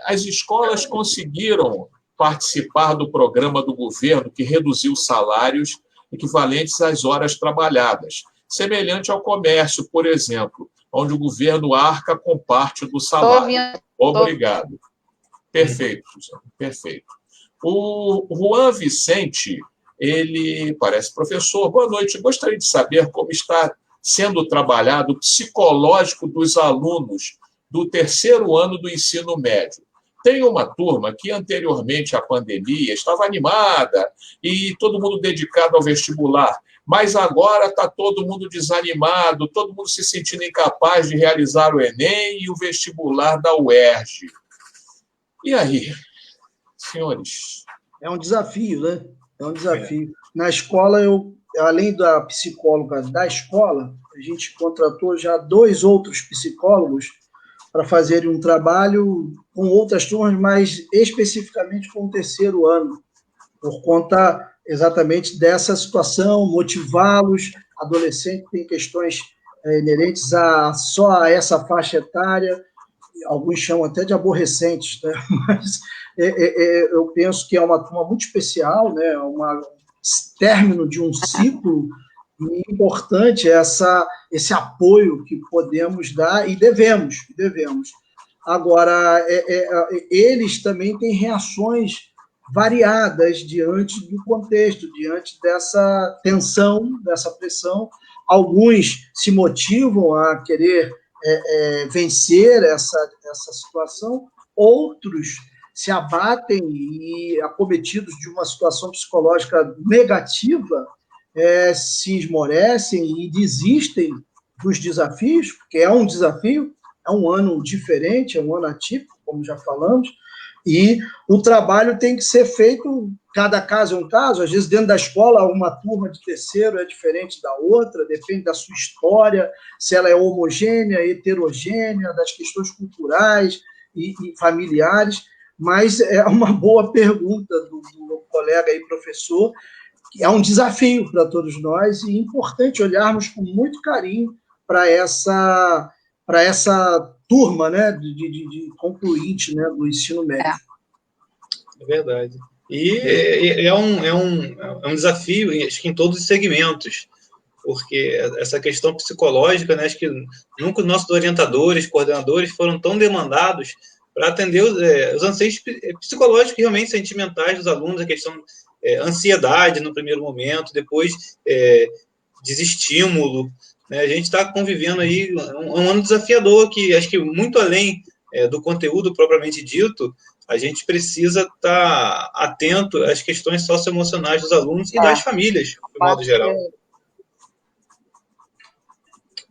As escolas conseguiram participar do programa do governo que reduziu salários equivalentes às horas trabalhadas, semelhante ao comércio, por exemplo, onde o governo arca com parte do salário. Obrigado. Perfeito, Suzana, perfeito. O Juan Vicente, ele parece professor. Boa noite, gostaria de saber como está sendo trabalhado o psicológico dos alunos do terceiro ano do ensino médio. Tem uma turma que, anteriormente à pandemia, estava animada e todo mundo dedicado ao vestibular, mas agora está todo mundo desanimado, todo mundo se sentindo incapaz de realizar o Enem e o vestibular da UERJ. E aí, senhores? É um desafio, né? É um desafio. Na escola, além da psicóloga da escola, a gente contratou já 2 outros psicólogos para fazerem um trabalho com outras turmas, mas especificamente com o terceiro ano, por conta exatamente dessa situação, motivá-los adolescente tem questões inerentes só a essa faixa etária, alguns chamam até de aborrecentes, né? Mas eu penso que é uma turma muito especial, né? Término de um ciclo importante, esse apoio que podemos dar e devemos. Agora, eles também têm reações variadas diante do contexto, diante dessa tensão, dessa pressão. Alguns se motivam a querer vencer essa situação, outros se abatem e, acometidos de uma situação psicológica negativa, se esmorecem e desistem dos desafios, porque é um desafio, é um ano diferente, é um ano atípico, como já falamos, e o trabalho tem que ser feito, cada caso é um caso, às vezes dentro da escola uma turma de terceiro é diferente da outra, depende da sua história, se ela é homogênea, heterogênea, das questões culturais e familiares, mas é uma boa pergunta do colega aí, professor, que é um desafio para todos nós e é importante olharmos com muito carinho para essa turma, né, de concluinte, né, do ensino médio. É verdade. E é um desafio, acho que em todos os segmentos, porque essa questão psicológica, né, acho que nunca os nossos orientadores, coordenadores foram tão demandados para atender os anseios psicológicos, realmente sentimentais dos alunos, a questão ansiedade no primeiro momento, depois desestímulo, né? A gente está convivendo aí um ano desafiador que acho que muito além do conteúdo propriamente dito, a gente precisa estar atento às questões socioemocionais dos alunos e das famílias, de modo geral.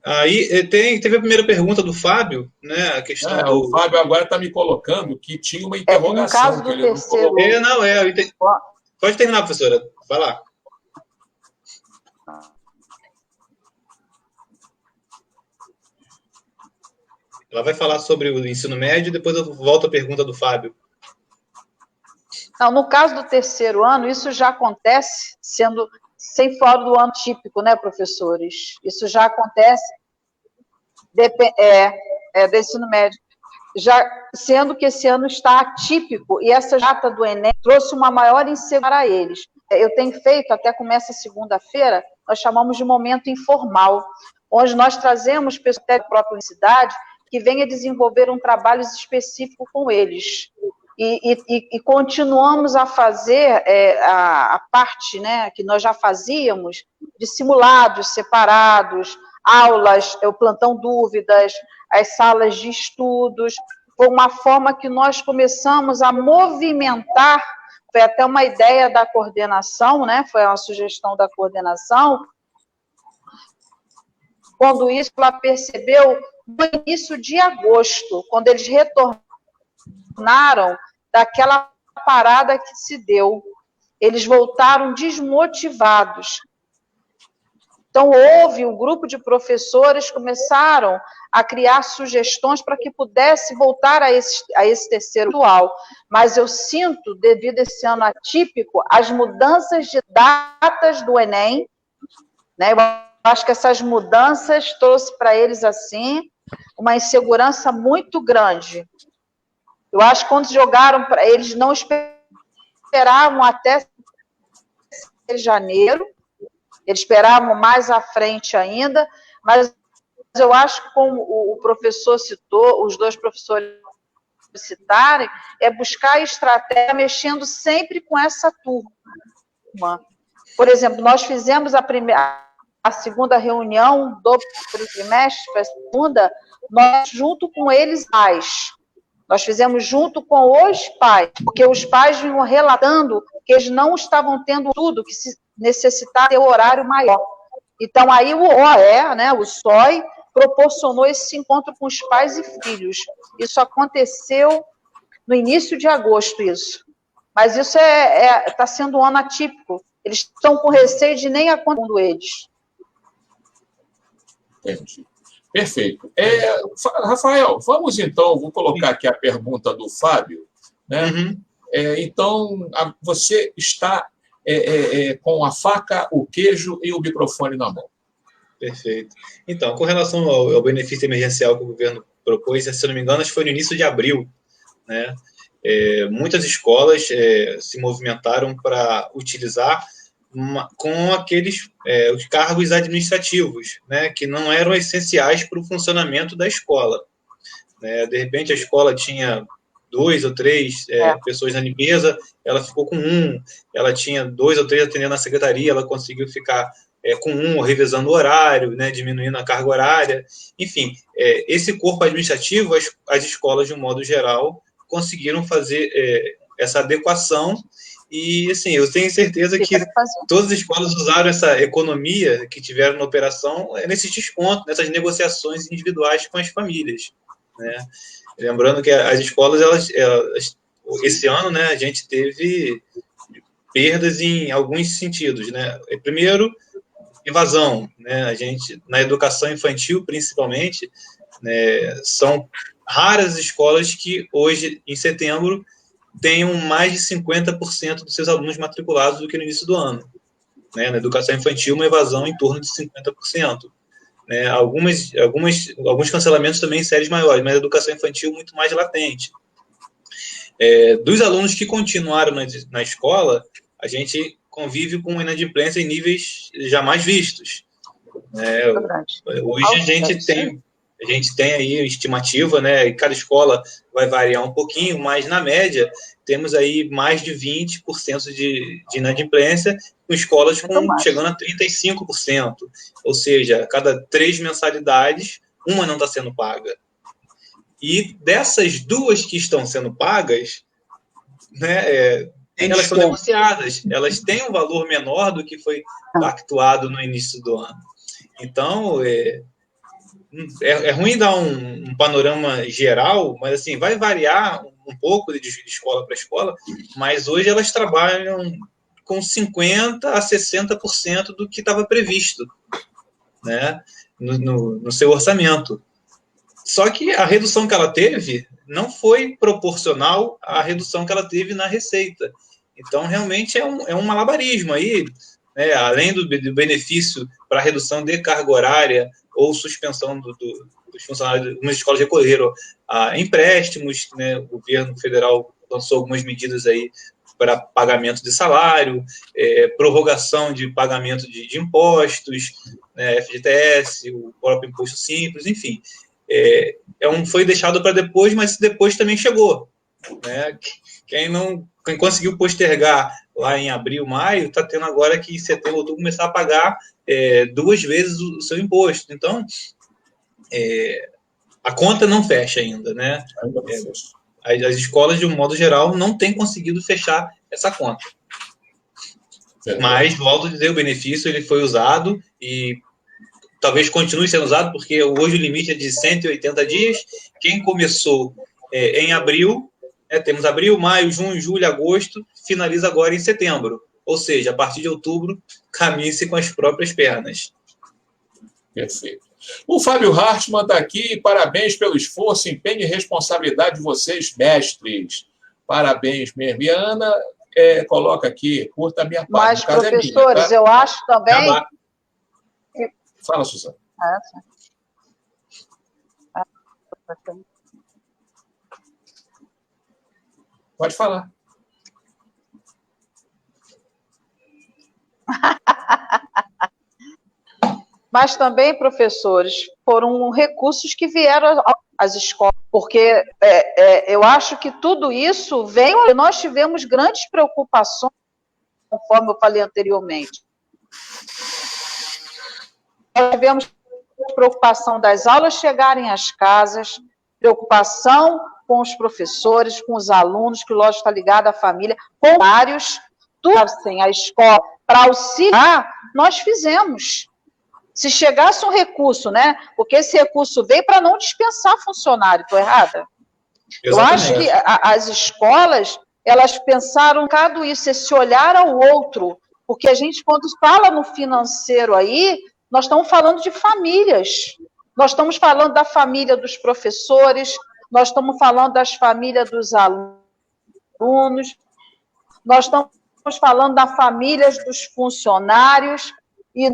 Aí teve a primeira pergunta do Fábio, né? A questão O Fábio agora está me colocando que tinha uma interrogação. No caso do terceiro... Pode terminar, professora. Vai lá. Ela vai falar sobre o ensino médio e depois eu volto à pergunta do Fábio. Não, no caso do terceiro ano, isso já acontece sendo sem fora do ano típico, né, professores? Isso já acontece do ensino médio. Já sendo que esse ano está atípico e essa data do Enem trouxe uma maior insegurança para eles. Eu tenho feito, até começa segunda-feira, nós chamamos de momento informal, onde nós trazemos pessoas da própria universidade que venha desenvolver um trabalho específico com eles. E continuamos a fazer a parte, né, que nós já fazíamos, de simulados separados, aulas, o plantão dúvidas, as salas de estudos, foi uma forma que nós começamos a movimentar, foi até uma ideia da coordenação, né, foi uma sugestão da coordenação, quando isso ela percebeu no início de agosto, quando eles retornaram daquela parada que se deu, eles voltaram desmotivados. Então, houve um grupo de professores que começaram a criar sugestões para que pudesse voltar a esse terceiro atual. Mas eu sinto, devido a esse ano atípico, as mudanças de datas do Enem, né? Eu acho que essas mudanças trouxe para eles, assim, uma insegurança muito grande. Eu acho que quando jogaram para eles, não esperavam até janeiro, eles esperavam mais à frente ainda, mas eu acho que, como o professor citou, os dois professores citarem, é buscar estratégia mexendo sempre com essa turma. Por exemplo, nós fizemos a segunda reunião do trimestre, a segunda, nós junto com eles nós fizemos junto com os pais, porque os pais vinham relatando que eles não estavam tendo tudo, que se necessitava ter horário maior. Então, aí o OE, né, o SOI, proporcionou esse encontro com os pais e filhos. Isso aconteceu no início de agosto, isso. Mas isso está sendo um ano atípico. Eles estão com receio de nem acontecer eles. Entendi. Perfeito. Rafael, vamos então, vou colocar aqui a pergunta do Fábio, né? Uhum. Então, você está com a faca, o queijo e o microfone na mão. Perfeito. Então, com relação ao benefício emergencial que o governo propôs, se eu não me engano, acho que foi no início de abril, né? Muitas escolas se movimentaram para utilizar com aqueles os cargos administrativos, né, que não eram essenciais para o funcionamento da escola. De repente, a escola tinha 2 ou 3 pessoas na limpeza, ela ficou com 1. Ela tinha 2 ou 3 atendendo na secretaria, ela conseguiu ficar com 1, revezando o horário, né, diminuindo a carga horária. Enfim, esse corpo administrativo, as escolas, de um modo geral, conseguiram fazer essa adequação. E, assim, eu tenho certeza que todas as escolas usaram essa economia que tiveram na operação nesse desconto, nessas negociações individuais com as famílias, né? Lembrando que as escolas, elas esse ano, né, a gente teve perdas em alguns sentidos, né? Primeiro, evasão, né? A gente, na educação infantil, principalmente, né, são raras escolas que hoje, em setembro, tenham mais de 50% dos seus alunos matriculados do que no início do ano. Né? Na educação infantil, uma evasão em torno de 50%. Né? Alguns cancelamentos também em séries maiores, mas a educação infantil muito mais latente. Dos alunos que continuaram na escola, a gente convive com inadimplência em níveis jamais vistos. Hoje a gente tem aí estimativa, né? E cada escola vai variar um pouquinho, mas na média temos aí mais de 20% de inadimplência, com escolas chegando a 35%. Ou seja, a cada 3 mensalidades, uma não está sendo paga. E dessas 2 que estão sendo pagas, né, elas são negociadas, elas têm um valor menor do que foi pactuado no início do ano. Então, é ruim dar um panorama geral, mas assim, vai variar um pouco de escola para escola, mas hoje elas trabalham com 50% a 60% do que estava previsto, né, no seu orçamento. Só que a redução que ela teve não foi proporcional à redução que ela teve na receita. Então, realmente, é um malabarismo aí, né, além do benefício para a redução de carga horária ou suspensão dos funcionários. Algumas escolas recorreram a empréstimos, né, o governo federal lançou algumas medidas aí para pagamento de salário, prorrogação de pagamento de impostos, né, FGTS, o próprio imposto simples, enfim. Foi deixado para depois, mas depois também chegou. Né? Quem conseguiu postergar lá em abril, maio, está tendo agora que em setembro, outubro, começar a pagar 2 vezes o seu imposto. Então, a conta não fecha ainda, né? As escolas, de um modo geral, não têm conseguido fechar essa conta. Mas, volto a dizer, o benefício ele foi usado e talvez continue sendo usado, porque hoje o limite é de 180 dias. Quem começou em abril, temos abril, maio, junho, julho, agosto, finaliza agora em setembro. Ou seja, a partir de outubro, caminhe-se com as próprias pernas. Perfeito. O Fábio Hartmann está aqui. Parabéns pelo esforço, empenho e responsabilidade de vocês, mestres. Parabéns mesmo. E a Ana coloca aqui, curta a minha parte. Mas, professores, eu acho também... Fala, Suzana. Pode falar. Mas também, professores, foram recursos que vieram às escolas, porque eu acho que tudo isso veio... Nós tivemos grandes preocupações, conforme eu falei anteriormente. Nós tivemos preocupação das aulas chegarem às casas, preocupação com os professores, com os alunos, que lógico está ligado à família, com vários, tudo assim, a escola, para auxiliar, nós fizemos. Se chegasse um recurso, né? Porque esse recurso veio para não dispensar funcionário, estou errada? Exatamente. Eu acho que as escolas, elas pensaram um bocado isso, esse olhar ao outro, porque a gente, quando fala no financeiro aí, nós estamos falando de famílias, nós estamos falando da família dos professores, nós estamos falando das famílias dos alunos, nós estamos falando das famílias dos funcionários, e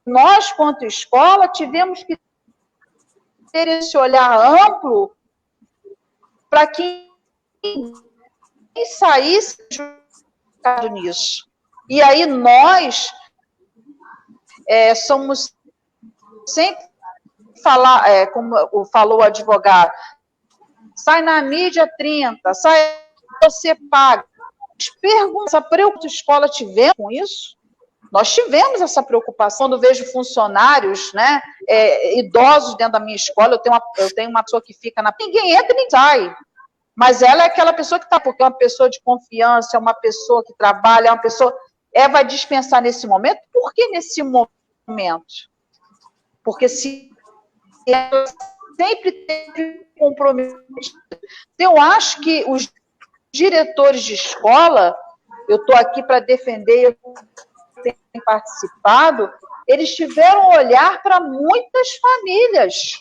nós, quanto escola, tivemos que ter esse olhar amplo para que saísse nisso. E aí nós somos sempre falar, como falou o advogado, sai na mídia 30, sai, você paga. Essa preocupação a escola tivemos com isso? Nós tivemos essa preocupação. Quando vejo funcionários, né, idosos dentro da minha escola, eu tenho uma pessoa que fica na... Ninguém entra e nem sai. Mas ela é aquela pessoa que está, porque é uma pessoa de confiança, é uma pessoa que trabalha, é uma pessoa... vai dispensar nesse momento? Por que nesse momento? Porque se ela sempre teve compromisso. Eu acho que os diretores de escola, eu estou aqui para defender, eu tenho participado, eles tiveram um olhar para muitas famílias.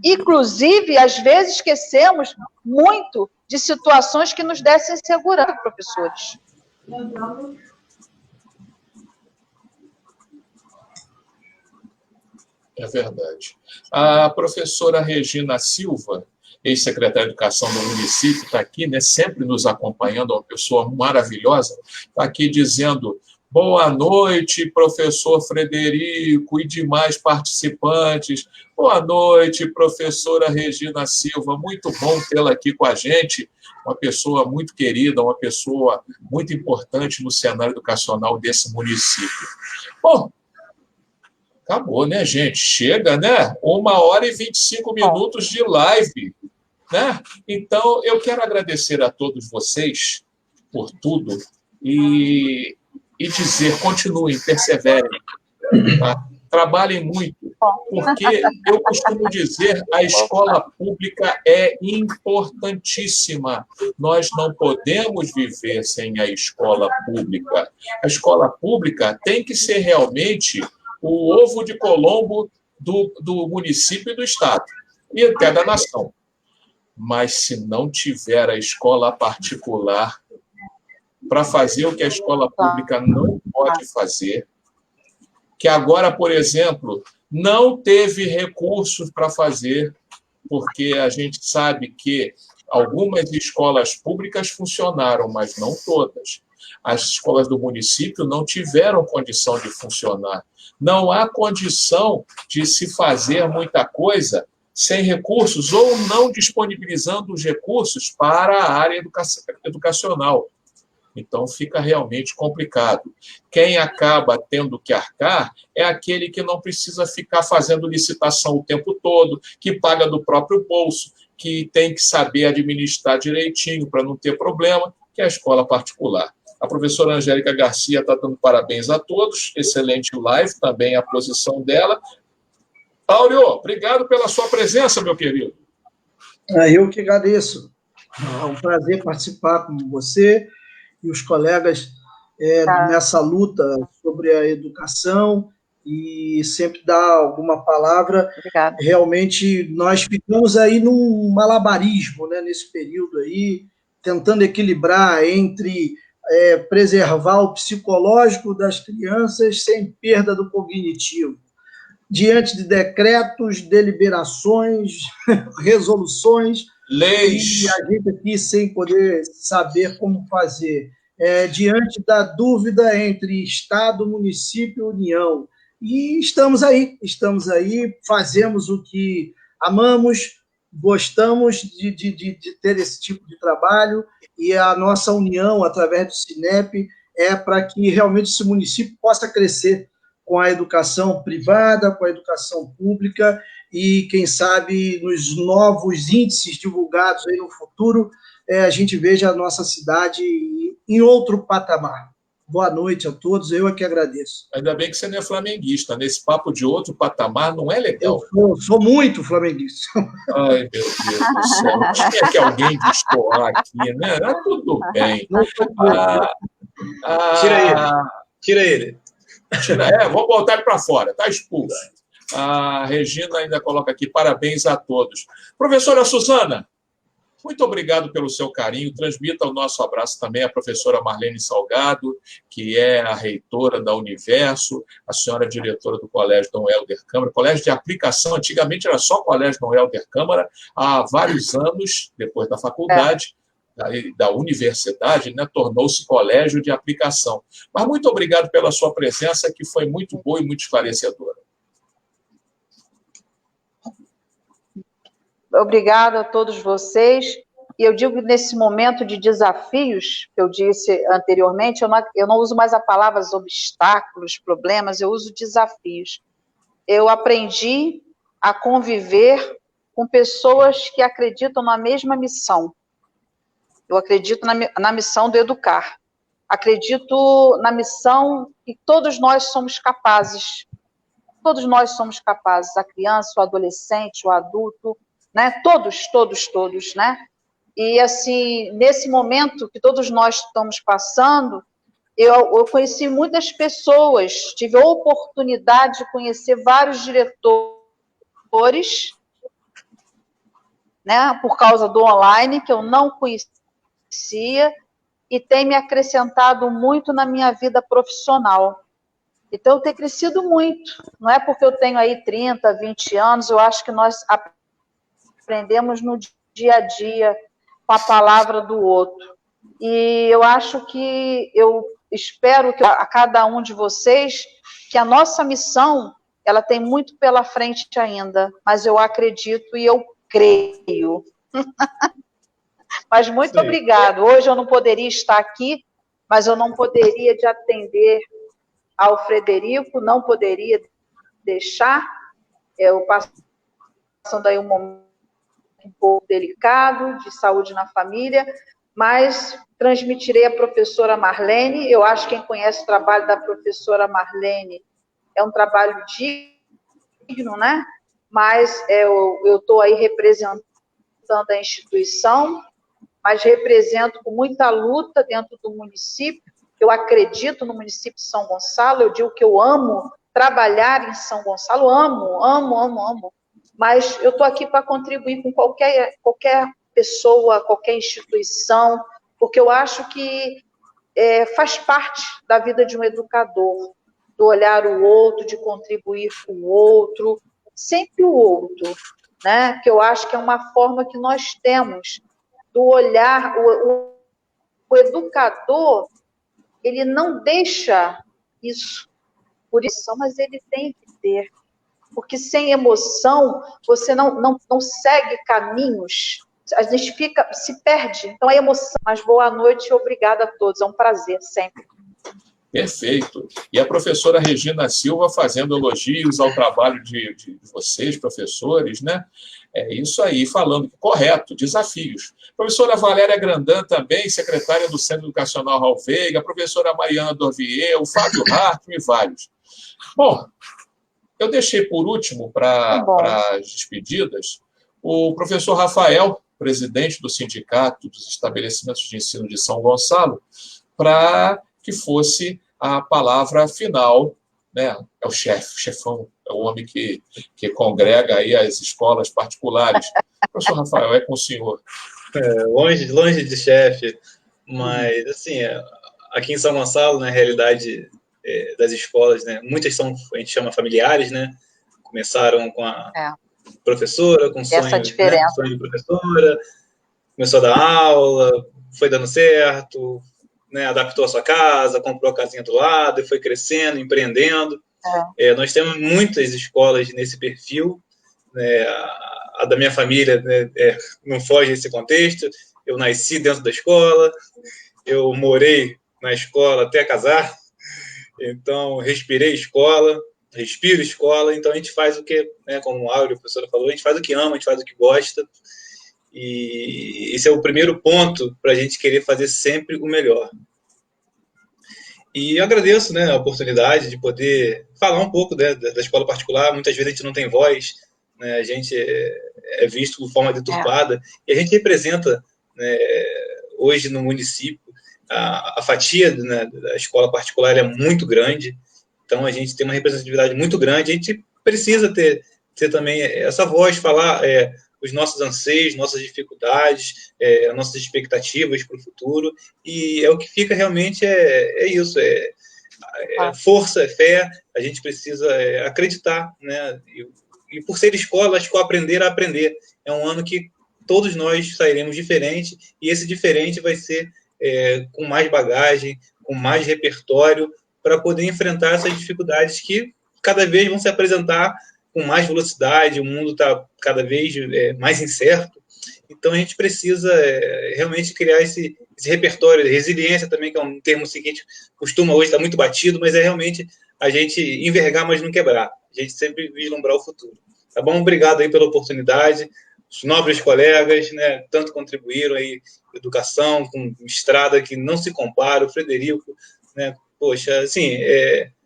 Inclusive, às vezes, esquecemos muito de situações que nos dessem segurança, professores. É verdade. A professora Regina Silva, ex-secretária de Educação do município, está aqui, né, sempre nos acompanhando, uma pessoa maravilhosa, está aqui dizendo: boa noite, professor Frederico e demais participantes. Boa noite, professora Regina Silva. Muito bom tê-la aqui com a gente. Uma pessoa muito querida, uma pessoa muito importante no cenário educacional desse município. Bom, acabou, né, gente? Chega, né? 1h25 de live, né? Então, eu quero agradecer a todos vocês por tudo e dizer, continuem, perseverem, tá? Trabalhem muito, porque eu costumo dizer, a escola pública é importantíssima. Nós não podemos viver sem a escola pública. A escola pública tem que ser realmente o ovo de Colombo do município e do estado, e até da nação. Mas se não tiver a escola particular para fazer o que a escola pública não pode fazer, que agora, por exemplo, não teve recursos para fazer, porque a gente sabe que algumas escolas públicas funcionaram, mas não todas. As escolas do município não tiveram condição de funcionar. Não há condição de se fazer muita coisa sem recursos ou não disponibilizando os recursos para a área educacional. Então, fica realmente complicado. Quem acaba tendo que arcar é aquele que não precisa ficar fazendo licitação o tempo todo, que paga do próprio bolso, que tem que saber administrar direitinho para não ter problema, que é a escola particular. A professora Angélica Garcia está dando parabéns a todos, excelente live, também a posição dela. Áureo, obrigado pela sua presença, meu querido. Eu que agradeço. É um prazer participar com você e os colegas nessa luta sobre a educação e sempre dar alguma palavra. Obrigada. Realmente, nós ficamos aí num malabarismo, né, nesse período aí, tentando equilibrar entre preservar o psicológico das crianças sem perda do cognitivo. Diante de decretos, deliberações, resoluções, leis, e a gente aqui sem poder saber como fazer, diante da dúvida entre Estado, município e União. E estamos aí, fazemos o que amamos, gostamos de ter esse tipo de trabalho, e a nossa união, através do Cinep, é para que realmente esse município possa crescer com a educação privada, com a educação pública, e, quem sabe, nos novos índices divulgados aí no futuro, a gente veja a nossa cidade em outro patamar. Boa noite a todos, eu é que agradeço. Ainda bem que você não é flamenguista, nesse papo de outro patamar não é legal. Eu sou muito flamenguista. Ai, meu Deus do céu, tinha que alguém destoar aqui, né? Ah, tudo bem. Tira ele. Vou botar ele para fora, está expulso. A Regina ainda coloca aqui, parabéns a todos. Professora Suzana, Muito obrigado pelo seu carinho. Transmita o nosso abraço também à professora Marlene Salgado, que é a reitora da Universo, a senhora diretora do Colégio Dom Helder Câmara, colégio de aplicação. Antigamente era só Colégio Dom Helder Câmara, há vários anos, depois da faculdade, da universidade, né, tornou-se colégio de aplicação. Mas muito obrigado pela sua presença, que foi muito boa e muito esclarecedora. Obrigada a todos vocês. E eu digo, nesse momento de desafios, que eu disse anteriormente, eu não uso mais a palavra obstáculos, problemas, eu uso desafios. Eu aprendi a conviver com pessoas que acreditam na mesma missão. Eu acredito na missão do educar. Acredito na missão que todos nós somos capazes. Todos nós somos capazes, a criança, o adolescente, o adulto, né? Todos, né? E, assim, nesse momento que todos nós estamos passando, eu conheci muitas pessoas, tive a oportunidade de conhecer vários diretores, né, por causa do online, que eu não conhecia, e tem me acrescentado muito na minha vida profissional. Então, eu tenho crescido muito. Não é porque eu tenho aí 30, 20 anos, eu acho que nós aprendemos no dia a dia com a palavra do outro. E eu acho que, eu espero que a cada um de vocês, que a nossa missão, ela tem muito pela frente ainda, mas eu acredito e eu creio. Mas muito obrigado. Hoje eu não poderia estar aqui, mas eu não poderia de atender ao Frederico, não poderia deixar, eu passando aí um momento um pouco delicado, de saúde na família, mas transmitirei à professora Marlene. Eu acho que quem conhece o trabalho da professora Marlene é um trabalho digno, né? Mas eu estou aí representando a instituição, mas represento com muita luta dentro do município. Eu acredito no município de São Gonçalo, eu digo que eu amo trabalhar em São Gonçalo, amo. Mas eu estou aqui para contribuir com qualquer pessoa, qualquer instituição, porque eu acho que faz parte da vida de um educador, do olhar o outro, de contribuir com o outro, sempre o outro, né? Que eu acho que é uma forma que nós temos do olhar, o educador, ele não deixa isso por isso, mas ele tem que ter. Porque sem emoção, você não segue caminhos, a gente se perde. Então, é emoção. Mas boa noite e obrigada a todos, é um prazer sempre. Perfeito. E a professora Regina Silva fazendo elogios ao trabalho de vocês, professores, né? É isso aí, falando correto, desafios. Professora Valéria Grandan também, secretária do Centro Educacional Raul Veiga, a professora Mariana Dorvier, o Fábio Hartmann e vários. Bom, eu deixei por último, para as despedidas, o professor Rafael, presidente do Sindicato dos Estabelecimentos de Ensino de São Gonçalo, para que fosse a palavra final, né? É o chefão, é o homem que congrega aí as escolas particulares. Professor Rafael, é com o senhor. Longe de chefe, mas, assim, aqui em São Gonçalo, na realidade das escolas, né, muitas são, a gente chama familiares, né? Começaram com a professora, com sonho, né, sonho de professora, começou a dar aula, foi dando certo, né, adaptou a sua casa, comprou a casinha do lado e foi crescendo, empreendendo. Nós temos muitas escolas nesse perfil, né, a da minha família, né, não foge desse contexto. Eu nasci dentro da escola, eu morei na escola até casar, então respirei escola, respiro escola, então a gente faz o que, né, como a Áurea, a professora falou, a gente faz o que ama, a gente faz o que gosta, e esse é o primeiro ponto para a gente querer fazer sempre o melhor. E eu agradeço, né, a oportunidade de poder falar um pouco, né, da escola particular. Muitas vezes a gente não tem voz, né, a gente é visto de forma deturpada, e a gente representa, né, hoje no município, a fatia, né, da escola particular é muito grande, então a gente tem uma representatividade muito grande, a gente precisa ter também essa voz, falar os nossos anseios, nossas dificuldades, nossas expectativas para o futuro, e o que fica realmente isso, força, fé, a gente precisa acreditar, né? E por ser escola, acho que o aprender a aprender é um ano que todos nós sairemos diferente, e esse diferente vai ser com mais bagagem, com mais repertório, para poder enfrentar essas dificuldades que cada vez vão se apresentar com mais velocidade, o mundo está cada vez mais incerto, então a gente precisa realmente criar esse repertório, resiliência também, que é um termo seguinte, costuma hoje estar muito batido, mas é realmente a gente envergar, mas não quebrar, a gente sempre vislumbrar o futuro. Tá bom? Obrigado aí pela oportunidade, os nobres colegas, né, tanto contribuíram aí, educação, com estrada que não se compara, o Frederico, né, poxa, assim,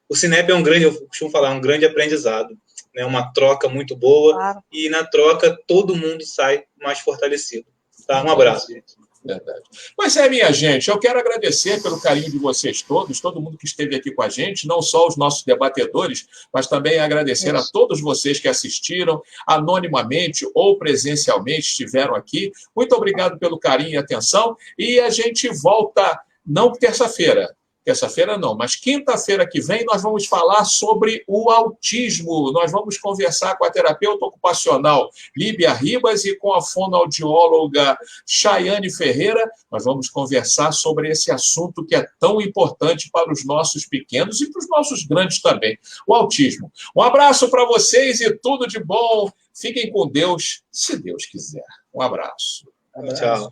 o Cinep é eu costumo falar, um grande aprendizado, né, uma troca muito boa, claro. E na troca todo mundo sai mais fortalecido. Tá? Um abraço, gente. Verdade. Pois minha gente, eu quero agradecer pelo carinho de vocês todos, todo mundo que esteve aqui com a gente, não só os nossos debatedores, mas também agradecer a todos vocês que assistiram, anonimamente ou presencialmente estiveram aqui. Muito obrigado pelo carinho e atenção, e a gente volta, não terça-feira não, mas quinta-feira que vem nós vamos falar sobre o autismo. Nós vamos conversar com a terapeuta ocupacional Líbia Ribas e com a fonoaudióloga Chayane Ferreira. Nós vamos conversar sobre esse assunto que é tão importante para os nossos pequenos e para os nossos grandes também, o autismo. Um abraço para vocês e tudo de bom. Fiquem com Deus, se Deus quiser. Um abraço. Tchau.